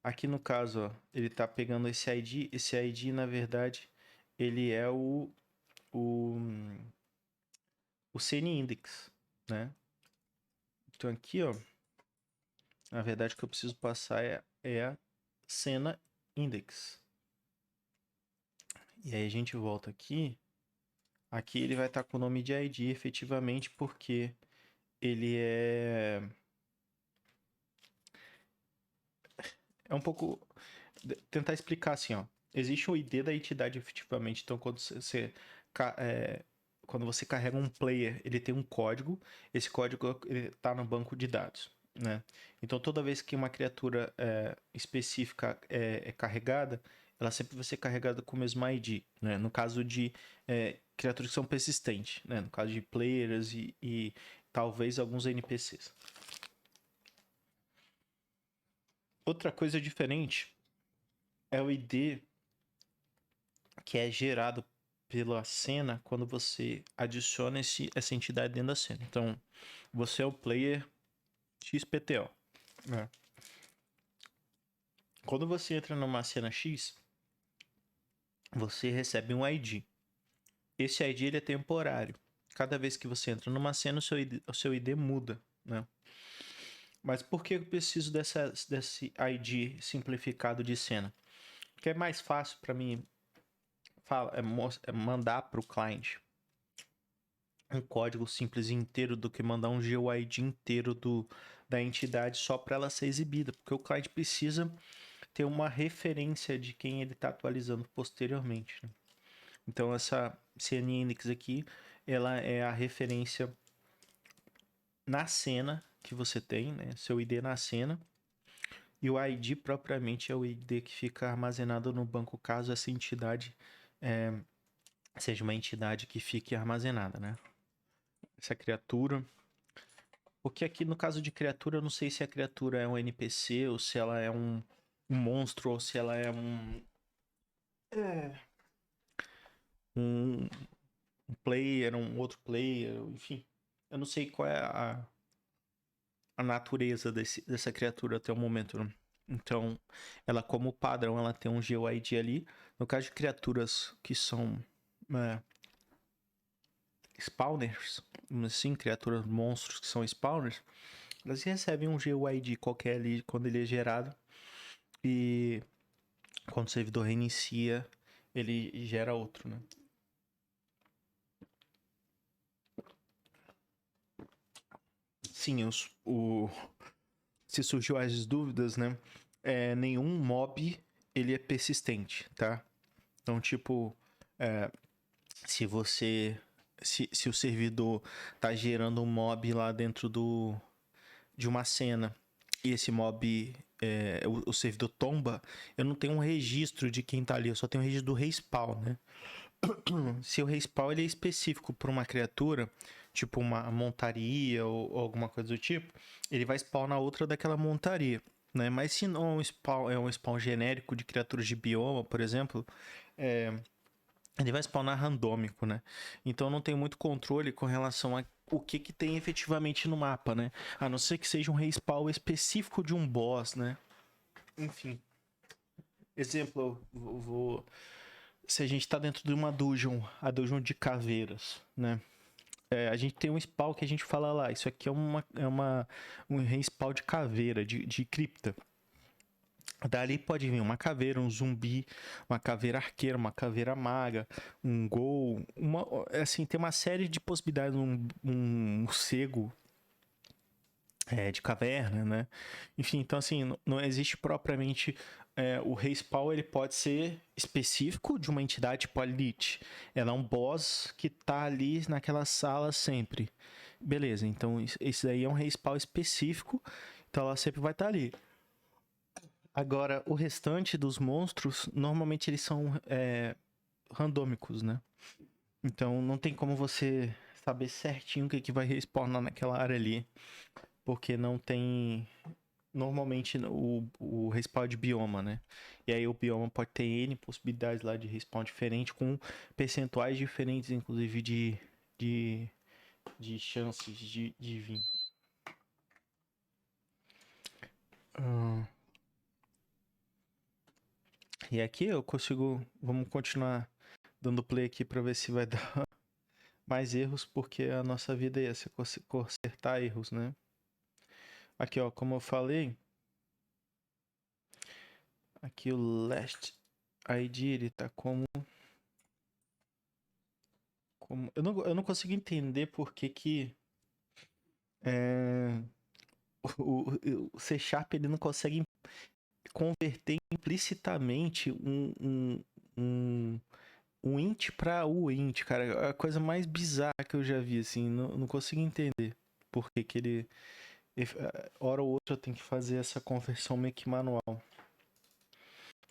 Aqui no caso, ó, ele tá pegando esse ID. Esse ID, na verdade, ele é o, o CN Index, né? Então aqui, ó, na verdade o que eu preciso passar é a cena Index. E aí a gente volta aqui. Aqui ele vai estar com o nome de ID efetivamente porque ele é um pouco tentar explicar assim, ó. Existe o ID da entidade efetivamente. Então, quando você carrega um player, ele tem um código. Esse código está no banco de dados, né? Então, toda vez que uma criatura específica é carregada, ela sempre vai ser carregada com o mesmo ID, né? No caso de criaturas que são persistentes, né? No caso de players e talvez alguns NPCs. Outra coisa diferente é o ID que é gerado pela cena quando você adiciona essa entidade dentro da cena. Então, você é o player, XPTO. Né? Quando você entra numa cena X, você recebe um ID. Esse ID ele é temporário. Cada vez que você entra numa cena, o seu ID muda, né? Mas por que eu preciso desse ID simplificado de cena? Porque é mais fácil para mim mandar para o cliente um código simples inteiro do que mandar um GUID inteiro da entidade só para ela ser exibida. Porque o cliente precisa ter uma referência de quem ele está atualizando posteriormente, né? Então essa CNIndex aqui, ela é a referência na cena que você tem, né? Seu ID na cena. E o ID propriamente é o ID que fica armazenado no banco caso essa entidade seja uma entidade que fique armazenada, né? Essa criatura. Porque aqui no caso de criatura, eu não sei se a criatura é um NPC ou se ela é um monstro ou se ela é um player, um outro player, enfim. Eu não sei qual é a natureza dessa criatura até o momento, né? Então, ela como padrão, ela tem um GUID ali. No caso de criaturas que são spawners, assim, criaturas, monstros que são spawners, elas recebem um GUID qualquer ali quando ele é gerado. E quando o servidor reinicia, ele gera outro, né? Sim, se surgiu as dúvidas, né? Nenhum mob ele é persistente, tá? Então, tipo, se você. Se o servidor tá gerando um mob lá dentro de uma cena e esse mob, o servidor tomba, eu não tenho um registro de quem tá ali, eu só tenho um registro do respawn, né? Se o respawn ele é específico para uma criatura, tipo uma montaria ou alguma coisa do tipo, ele vai spawnar outra daquela montaria, né? Mas se não é um spawn genérico de criaturas de bioma, por exemplo, ele vai spawnar randômico, né? Então não tem muito controle com relação a o que tem efetivamente no mapa, né? A não ser que seja um respawn específico de um boss, né? Enfim. Exemplo, se a gente tá dentro de uma dungeon, a dungeon de caveiras, né? A gente tem um spawn que a gente fala lá, isso aqui um respawn de caveira, de cripta. Dali pode vir uma caveira, um zumbi, uma caveira arqueira, uma caveira maga, um ghoul, assim, tem uma série de possibilidades, um morcego de caverna, né? Enfim, então assim, não existe propriamente o respawn, ele pode ser específico de uma entidade tipo a Lich. Ela é um boss que tá ali naquela sala sempre. Beleza, então esse daí é um respawn específico, então ela sempre vai estar ali. Agora, o restante dos monstros, normalmente eles são randômicos, né? Então não tem como você saber certinho o que vai respawnar naquela área ali. Porque não tem normalmente o respawn de bioma, né? E aí o bioma pode ter N possibilidades lá de respawn diferente, com percentuais diferentes, inclusive de, de chances de vir. E aqui eu consigo. Vamos continuar dando play aqui para ver se vai dar mais erros, porque a nossa vida ia ser consertar erros, né? Aqui, ó, como eu falei, aqui o last ID ele tá como eu não consigo entender por que é, o C Sharp ele não consegue converter implicitamente um int para uint, cara. É a coisa mais bizarra que eu já vi, assim. Não consigo entender por que ele. Hora ou outra tem que fazer essa conversão meio que manual.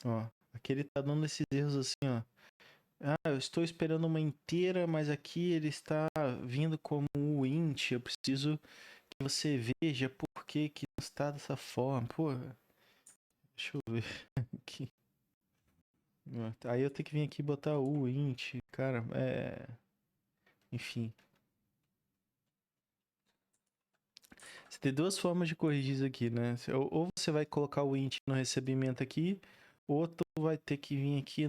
Ó, aqui ele tá dando esses erros assim, ó. Ah, eu estou esperando uma inteira, mas aqui ele está vindo como um int. Eu preciso que você veja por que está dessa forma. Pô, deixa eu ver aqui. Aí eu tenho que vir aqui e botar o int, cara, Enfim. Você tem duas formas de corrigir isso aqui, né? Ou você vai colocar o int no recebimento aqui, ou tu vai ter que vir aqui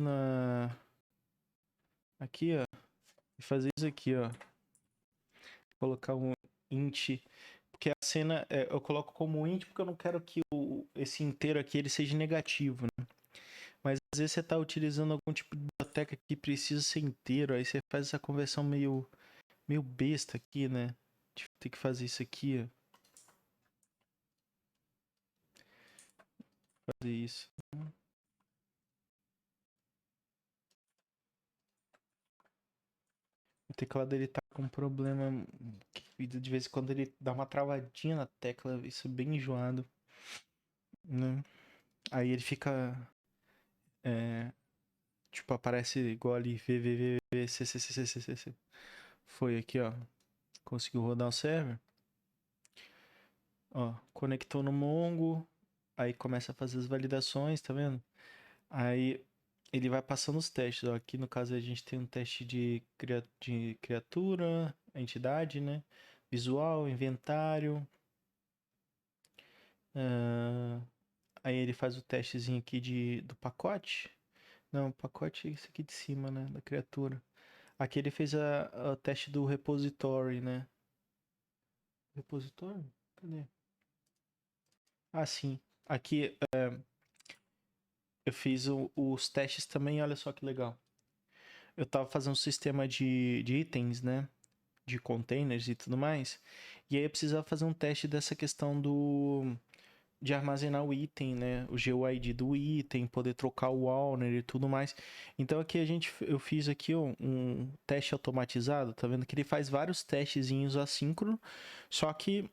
aqui, ó, e fazer isso aqui, ó. Colocar um int, porque a cena eu coloco como int porque eu não quero que esse inteiro aqui ele seja negativo, né? Mas às vezes você está utilizando algum tipo de biblioteca que precisa ser inteiro, aí você faz essa conversão meio besta aqui, né? Tem que fazer isso aqui, ó. Fazer isso. O teclado ele tá com um problema que de vez em quando ele dá uma travadinha na tecla, isso é bem enjoado, né? Aí ele fica, tipo, aparece igual ali, VVVVCCCCCC. Foi aqui, ó. Conseguiu rodar o server. Ó, conectou no Mongo. Aí começa a fazer as validações, tá vendo? Aí ele vai passando os testes. Ó. Aqui no caso a gente tem um teste de criatura, entidade, né? Visual, inventário. Aí ele faz o testezinho aqui do pacote. Não, o pacote é esse aqui de cima, né? Da criatura. Aqui ele fez o teste do repository, né? Repository? Cadê? Ah, sim. Aqui eu fiz os testes também, olha só que legal. Eu tava fazendo um sistema de itens, né? De containers e tudo mais. E aí eu precisava fazer um teste dessa questão de armazenar o item, né? O GUID do item, poder trocar o owner e tudo mais. Então aqui eu fiz aqui um teste automatizado, tá vendo? Que ele faz vários testezinhos assíncrono, só que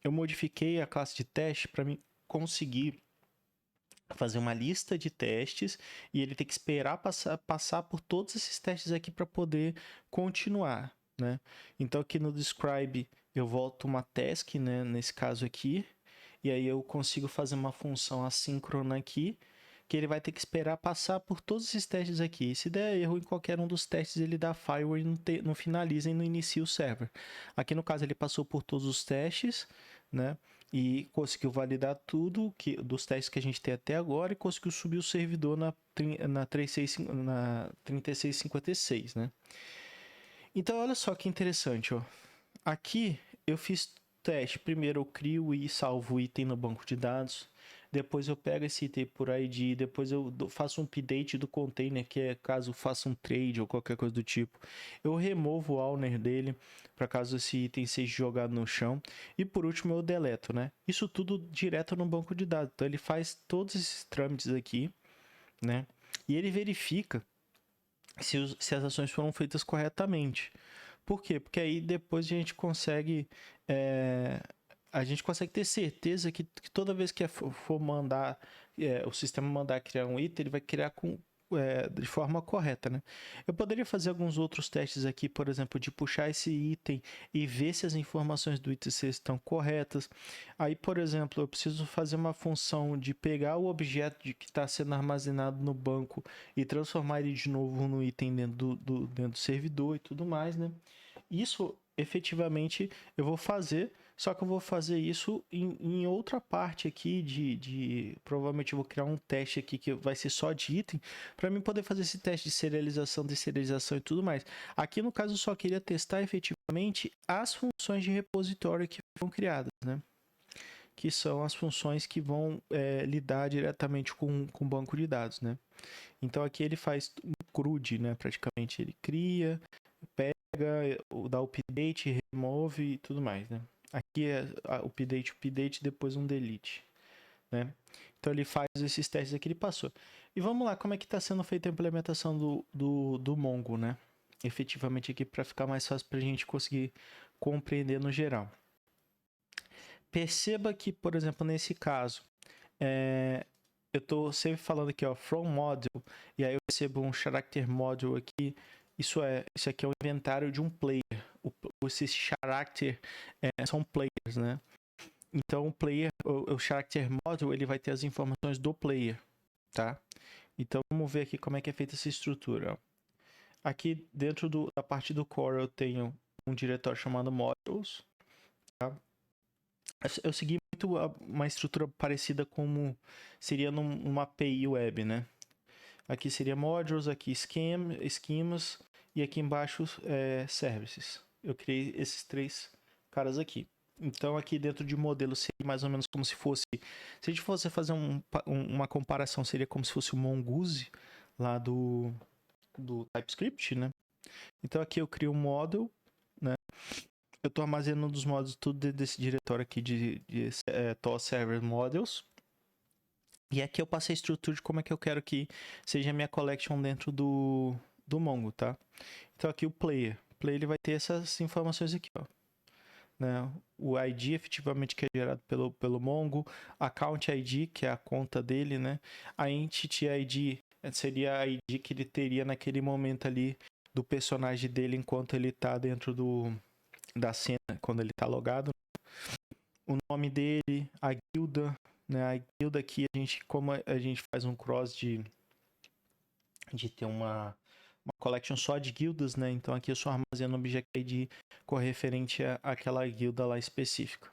eu modifiquei a classe de teste para mim conseguir fazer uma lista de testes e ele tem que esperar passar por todos esses testes aqui para poder continuar, né? Então aqui no describe eu volto uma task, né, nesse caso aqui, e aí eu consigo fazer uma função assíncrona aqui, que ele vai ter que esperar passar por todos esses testes aqui. E se der erro em qualquer um dos testes, ele dá firewall e não finaliza e não inicia o server. Aqui no caso ele passou por todos os testes, né? E conseguiu validar tudo dos testes que a gente tem até agora e conseguiu subir o servidor na 3656, né? Então, olha só que interessante, ó. Aqui eu fiz teste. Primeiro eu crio e salvo o item no banco de dados. Depois eu pego esse item por ID. Depois eu faço um update do container, que é caso faça um trade ou qualquer coisa do tipo. Eu removo o owner dele, para caso esse item seja jogado no chão. E por último eu deleto, né? Isso tudo direto no banco de dados. Então ele faz todos esses trâmites aqui, né? E ele verifica se as ações foram feitas corretamente. Por quê? Porque aí depois é, a gente consegue ter certeza que toda vez que for mandar, o sistema mandar criar um item, ele vai criar de forma correta, né? Eu poderia fazer alguns outros testes aqui, por exemplo, de puxar esse item e ver se as informações do item estão corretas. Aí, por exemplo, eu preciso fazer uma função de pegar o objeto que está sendo armazenado no banco e transformar ele de novo no item dentro do servidor e tudo mais, né? Isso efetivamente eu vou fazer, só que eu vou fazer isso em outra parte aqui provavelmente eu vou criar um teste aqui que vai ser só de item, para mim poder fazer esse teste de serialização, deserialização e tudo mais. Aqui no caso eu só queria testar efetivamente as funções de repositório que foram criadas, né? Que são as funções que vão lidar diretamente com o banco de dados, né? Então aqui ele faz um CRUD, né? Praticamente ele cria, pega, dá update, remove e tudo mais, né? Aqui é update, depois um delete, né? Então ele faz esses testes aqui, ele passou. E vamos lá, como é que está sendo feita a implementação do Mongo, né? Efetivamente aqui para ficar mais fácil para a gente conseguir compreender no geral. Perceba que, por exemplo, nesse caso, eu estou sempre falando aqui, ó, from module, e aí eu recebo um character module aqui. Isso aqui é o inventário de um player. Esses character são players, né? Então o character module, ele vai ter as informações do player, tá? Então vamos ver aqui como é que é feita essa estrutura. Ó. Aqui dentro da parte do core eu tenho um diretório chamado modules, tá? Eu segui muito uma estrutura parecida como seria numa API web, né? Aqui seria modules, aqui schemas e aqui embaixo services. Eu criei esses 3 caras aqui. Então aqui dentro de modelo seria mais ou menos como se fosse... Se a gente fosse fazer uma comparação, seria como se fosse o Mongoose lá do TypeScript, né? Então aqui eu crio um model, né? Eu estou armazenando os modos tudo dentro desse diretório aqui de TOS Server Models. E aqui eu passei a estrutura de como é que eu quero que seja a minha collection dentro do Mongo, tá? Então aqui o player. O player ele vai ter essas informações aqui, ó. Né? O ID efetivamente que é gerado pelo Mongo, account ID, que é a conta dele, né? A entity ID seria a ID que ele teria naquele momento ali do personagem dele enquanto ele tá dentro da cena, quando ele tá logado. O nome dele, a guilda, né? A guilda aqui, como a gente faz um cross de ter uma collection só de guildas, né? Então aqui eu só armazeno objeto ID correferente àquela guilda lá específica.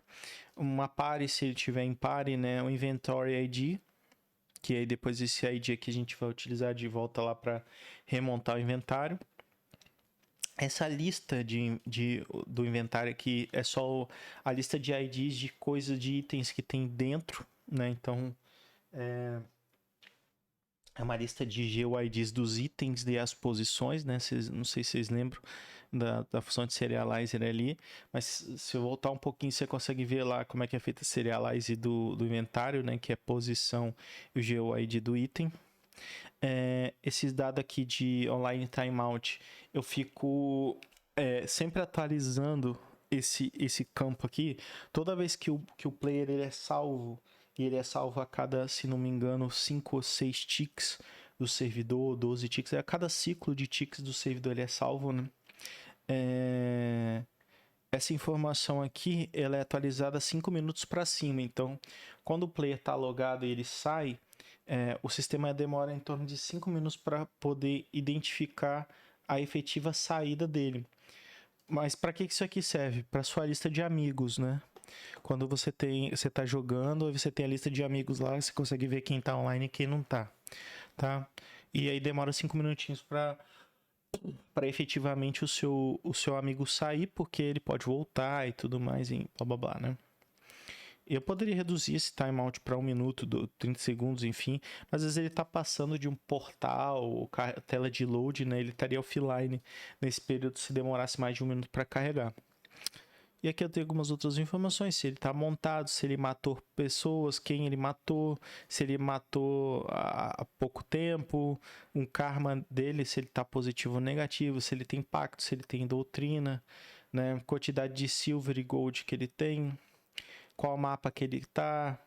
Uma party, se ele tiver em party, né? O inventory ID, que aí depois esse ID aqui a gente vai utilizar de volta lá para remontar o inventário. Essa lista do inventário aqui é só a lista de IDs de coisas, de itens que tem dentro, né? Então, é uma lista de GUIDs dos itens e as posições, né? Não sei se vocês lembram da função de serializer ali, mas se eu voltar um pouquinho, você consegue ver lá como é que é feita a serialize do inventário, né? Que é posição e o GUID do item. Esses dados aqui de online timeout, eu fico sempre atualizando esse campo aqui. Toda vez que o player ele é salvo, e ele é salvo a cada, se não me engano, 5 ou 6 ticks do servidor, 12 ticks. A cada ciclo de ticks do servidor ele é salvo, né? Essa informação aqui ela é atualizada 5 minutos para cima. Então, quando o player está logado e ele sai, o sistema demora em torno de 5 minutos para poder identificar a efetiva saída dele. Mas para que isso aqui serve? Para sua lista de amigos, né? Quando você está jogando, você tem a lista de amigos lá, você consegue ver quem está online e quem não está, tá? E aí demora 5 minutinhos para efetivamente o seu amigo sair, porque ele pode voltar e tudo mais, e blá blá blá, né? Eu poderia reduzir esse timeout para 1 minuto, 30 segundos, enfim, mas às vezes ele está passando de um portal, tela de load, né? Ele estaria offline nesse período se demorasse mais de 1 minuto para carregar. E aqui eu tenho algumas outras informações, se ele está montado, se ele matou pessoas, quem ele matou, se ele matou há pouco tempo, um karma dele, se ele está positivo ou negativo, se ele tem pacto, se ele tem doutrina, né? Quantidade de silver e gold que ele tem, qual mapa que ele está,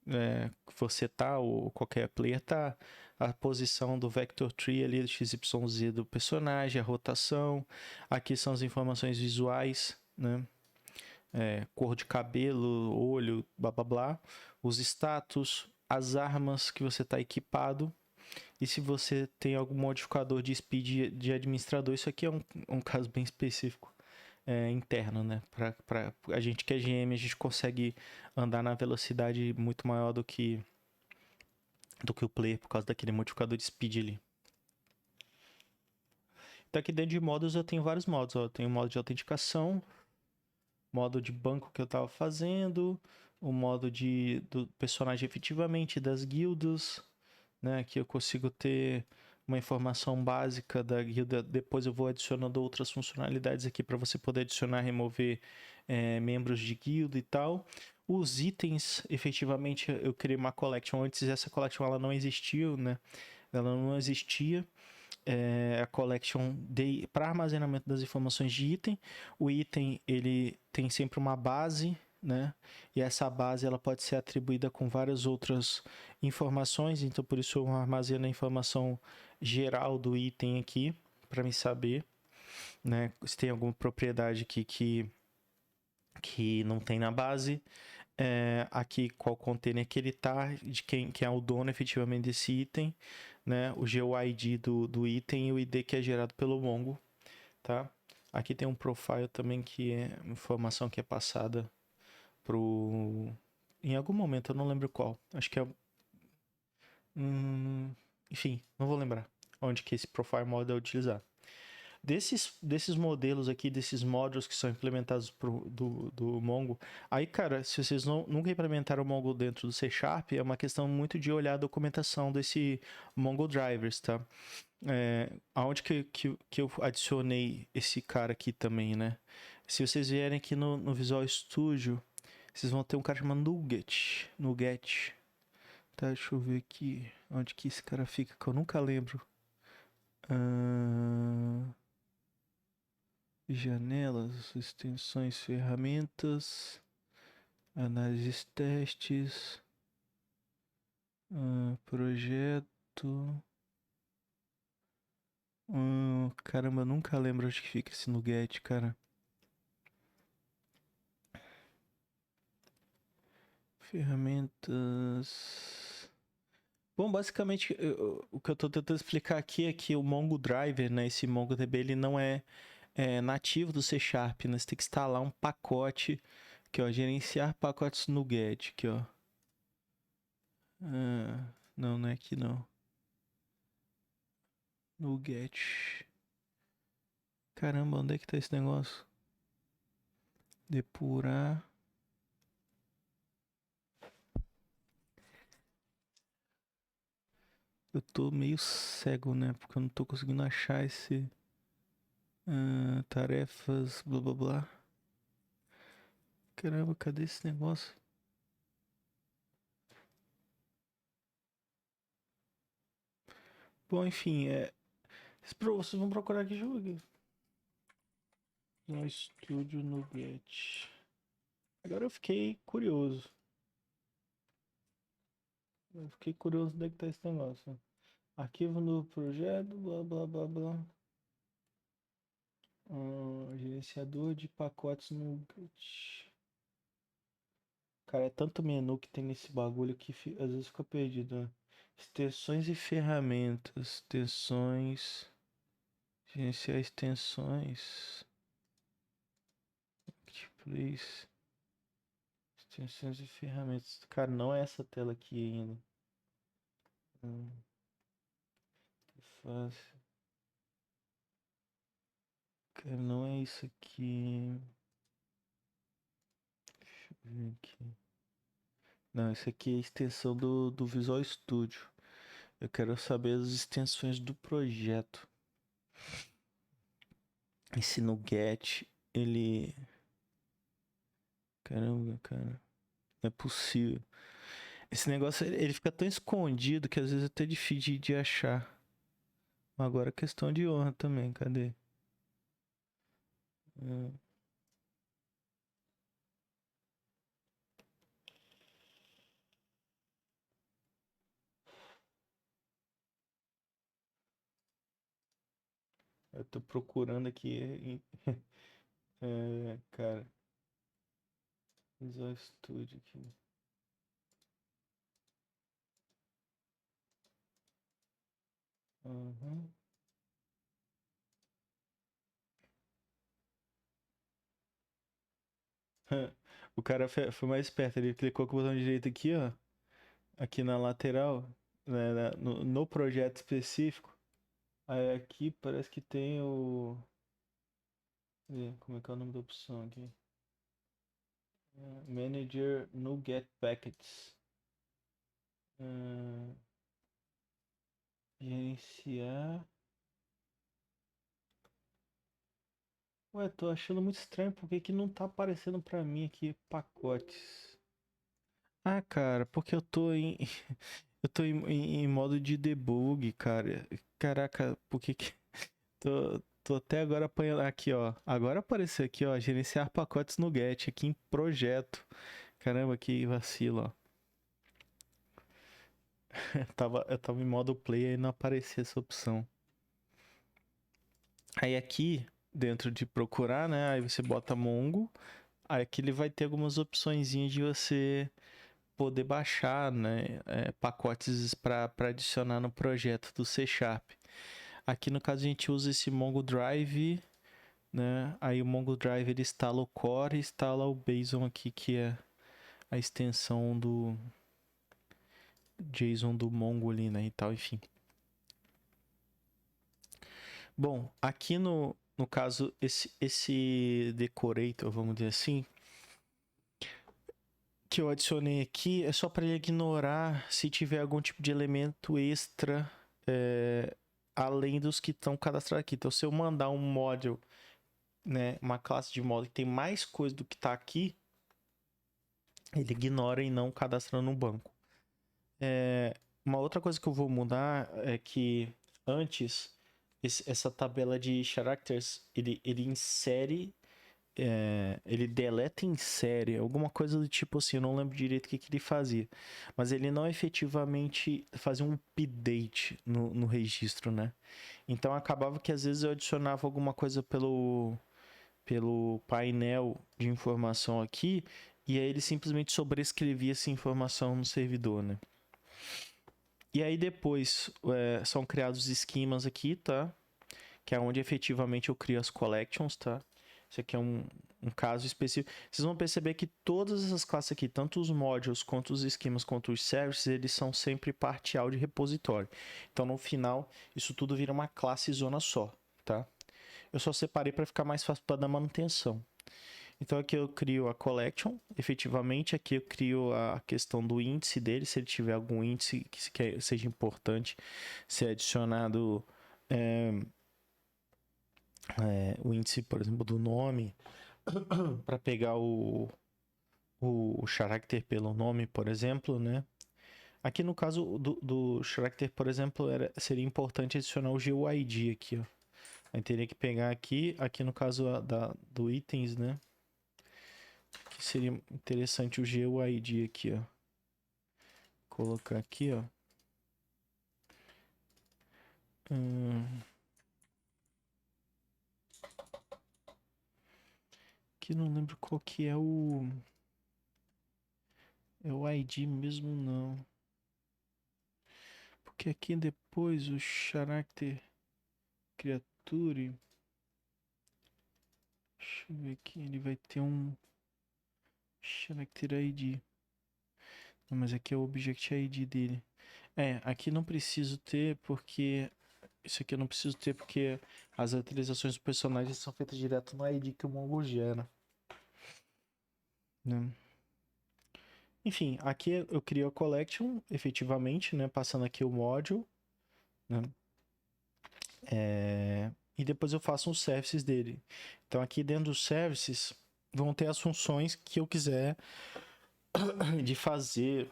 que você tá, ou qualquer player tá, a posição do vector tree ali, do XYZ do personagem, a rotação, aqui são as informações visuais, né? Cor de cabelo, olho, blá blá blá, os status, as armas que você está equipado, e se você tem algum modificador de speed de administrador. Isso aqui é um caso bem específico, interno, né? Para a gente que é GM, a gente consegue andar na velocidade muito maior do que o player por causa daquele modificador de speed ali. Então aqui dentro de modos eu tenho vários modos, ó. Eu tenho o modo de autenticação, modo de banco que eu estava fazendo, o modo do personagem efetivamente, das guildas, né? Aqui eu consigo ter uma informação básica da guilda, depois eu vou adicionando outras funcionalidades aqui para você poder adicionar, remover membros de guilda e tal. Os itens, efetivamente, eu criei uma collection. Antes essa collection ela não existiu, né? Ela não existia. A collection para armazenamento das informações de item. O item ele tem sempre uma base, né? E essa base ela pode ser atribuída com várias outras informações. Então por isso eu armazeno a informação geral do item aqui para me saber, né? Se tem alguma propriedade aqui que não tem na base. Aqui qual container que ele tá, de quem é o dono efetivamente desse item, né? O GUID do item e o ID que é gerado pelo Mongo, tá? Aqui tem um profile também que é informação que é passada Em algum momento, eu não lembro qual. Acho que é. Enfim, não vou lembrar onde que esse Profile Model é utilizado. Desses modelos aqui, desses módulos que são implementados do Mongo, aí, cara, se vocês nunca implementaram o Mongo dentro do C Sharp, é uma questão muito de olhar a documentação desse Mongo Drivers, tá? Aonde que eu adicionei esse cara aqui também, né? Se vocês vierem aqui no Visual Studio, vocês vão ter um cara chamado Nuget. Tá, deixa eu ver aqui onde que esse cara fica, que eu nunca lembro. Janelas, extensões, ferramentas, análises, testes, projeto. Caramba, eu nunca lembro onde que fica esse Nuget, cara. Ferramentas. Bom, basicamente, o que eu tô tentando explicar aqui é que o Mongo Driver, né, esse MongoDB, ele não é nativo do C Sharp, né? Você tem que instalar um pacote, que ó, gerenciar pacotes NuGet, aqui, ó. Não é aqui não. NuGet. Caramba, onde é que tá esse negócio? Depurar. Eu tô meio cego, né? Porque eu não tô conseguindo achar esse... tarefas, blá blá blá. Caramba, cadê esse negócio? Bom, enfim, vocês vão procurar aqui, jogo no Studio NuGet. Agora eu fiquei curioso. Onde é que tá esse negócio. Arquivo no projeto, blá blá blá blá. Gerenciador de pacotes NuGet. Cara, é tanto menu que tem nesse bagulho que às vezes fica perdido, né? Extensões e ferramentas. Extensões. Gerenciar extensões. Marketplace. Extensões e ferramentas. Cara, não é essa tela aqui ainda. Fácil. Cara, não é isso aqui. Deixa eu ver aqui. Não, isso aqui é a extensão do Visual Studio. Eu quero saber as extensões do projeto. Esse Nuget, ele... Caramba, cara. Não é possível. Esse negócio, ele fica tão escondido que às vezes é até difícil de achar. Agora é questão de honra também, cadê? Eu tô procurando aqui. Cara. Visual Studio aqui. Uhum. O cara foi mais esperto, ele clicou com o botão direito aqui, ó. Aqui na lateral, né, no projeto específico. Aí aqui parece que tem o... Como é que é o nome da opção aqui? Manager NuGet Packets. Gerenciar. Ué, tô achando muito estranho porque que não tá aparecendo pra mim aqui pacotes. Ah, cara, porque eu tô em. Eu tô em modo de debug, cara. Caraca, por que que. Tô até agora apanhando. Aqui, ó. Agora apareceu aqui, ó. Gerenciar pacotes no Get aqui em projeto. Caramba, que vacilo, ó. Eu tava em modo play e não aparecia essa opção. Aí aqui, dentro de procurar, né? Aí você bota Mongo. Aí aqui ele vai ter algumas opçõezinhas de você poder baixar, né, pacotes para adicionar no projeto do C Sharp. Aqui no caso a gente usa esse Mongo Drive, né? Aí o Mongo Drive ele instala o Core e instala o Basion aqui que é a extensão do JSON do Mongo ali, né, e tal, enfim. Bom, aqui no caso, esse decorator, vamos dizer assim, que eu adicionei aqui é só para ele ignorar se tiver algum tipo de elemento extra além dos que estão cadastrados aqui. Então, se eu mandar um module, né, uma classe de module que tem mais coisa do que está aqui, ele ignora e não cadastra no banco. Uma outra coisa que eu vou mudar é que antes essa tabela de characters ele insere, ele deleta em série, alguma coisa do tipo assim, eu não lembro direito o que ele fazia, mas ele não efetivamente fazia um update no registro, né? Então acabava que às vezes eu adicionava alguma coisa pelo painel de informação aqui e aí ele simplesmente sobrescrevia essa informação no servidor, né? E aí depois são criados esquemas aqui, tá? Que é onde efetivamente eu crio as collections, tá? Isso aqui é um caso específico. Vocês vão perceber que todas essas classes aqui, tanto os modules, quanto os esquemas, quanto os services, eles são sempre partial de repositório. Então, no final, isso tudo vira uma classe zona só, tá? Eu só separei para ficar mais fácil para dar manutenção. Então aqui eu crio a collection, efetivamente aqui eu crio a questão do índice dele, se ele tiver algum índice que seja importante ser adicionado, o índice, por exemplo, do nome, para pegar o character pelo nome, por exemplo, né? Aqui no caso do character, por exemplo, seria importante adicionar o GUID aqui, ó. Aí teria que pegar aqui no caso do itens, né? Que seria interessante o GUID aqui, ó. Colocar aqui, ó. Aqui não lembro qual que é o ID mesmo, não. Porque aqui depois o character creature, deixa eu ver aqui, ele vai ter um character ID. Não, mas aqui é o object ID dele. Aqui não preciso ter porque isso aqui eu não preciso ter porque as atualizações do personagem são feitas direto no ID que o Mongo gera, né? Enfim, aqui eu crio a collection, efetivamente, né? Passando aqui o module, né? E depois eu faço os services dele. Então aqui dentro dos services vão ter as funções que eu quiser de fazer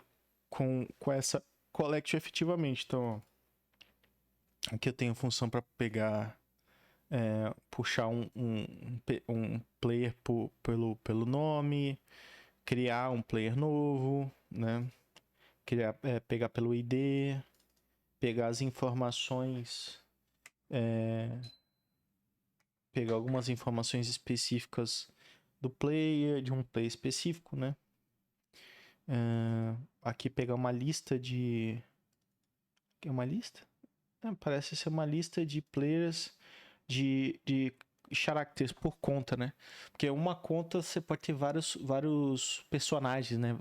com essa collection efetivamente. Então, ó, aqui eu tenho função para pegar, puxar um player pelo nome, criar um player novo, né? Pegar pelo ID, pegar as informações, pegar algumas informações específicas do player, de um player específico, né? Aqui pegar uma lista de... É uma lista? Parece ser uma lista de players de characters por conta, né? Porque uma conta você pode ter vários personagens, né?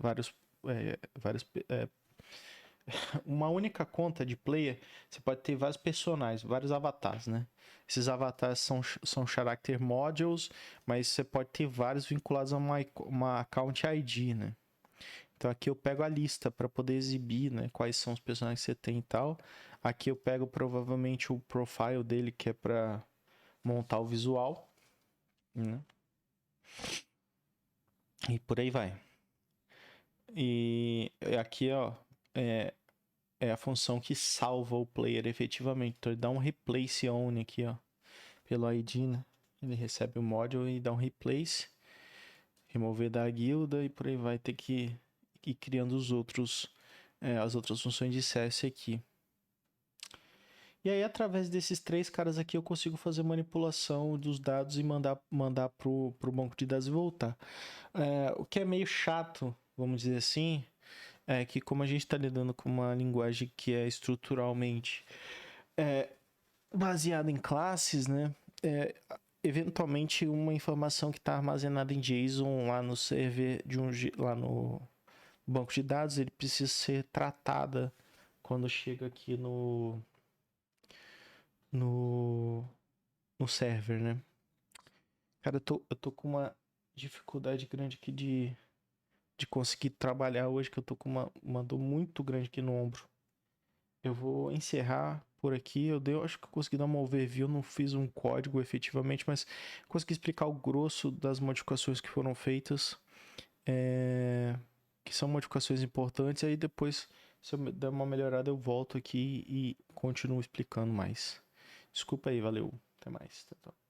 Uma única conta de player, você pode ter vários personagens, vários avatares, né? Esses avatares são character modules, mas você pode ter vários vinculados a uma account ID, né? Então aqui eu pego a lista para poder exibir, né, quais são os personagens que você tem e tal. Aqui eu pego provavelmente o profile dele, que é para montar o visual, né? E por aí vai. E aqui, ó, é a função que salva o player efetivamente. Então ele dá um replace on aqui, ó, pelo ID, né? Ele recebe o module e dá um replace, remover da guilda e por aí vai, ter que ir criando as outras funções de CS aqui. E aí, através desses três caras aqui, eu consigo fazer manipulação dos dados e mandar pro banco de dados e voltar. O que é meio chato, vamos dizer assim, é que como a gente está lidando com uma linguagem que é estruturalmente baseada em classes, né? Eventualmente, uma informação que está armazenada em JSON lá no server, lá no o banco de dados ele precisa ser tratada quando chega aqui no, no server, né? Cara, eu tô com uma dificuldade grande aqui de conseguir trabalhar hoje, que eu tô com uma dor muito grande aqui no ombro. Eu vou encerrar por aqui. Eu acho que eu consegui dar uma overview, não fiz um código efetivamente, mas consegui explicar o grosso das modificações que foram feitas, que são modificações importantes. Aí depois, se eu der uma melhorada, eu volto aqui e continuo explicando mais. Desculpa aí, valeu. Até mais. Tchau, tchau.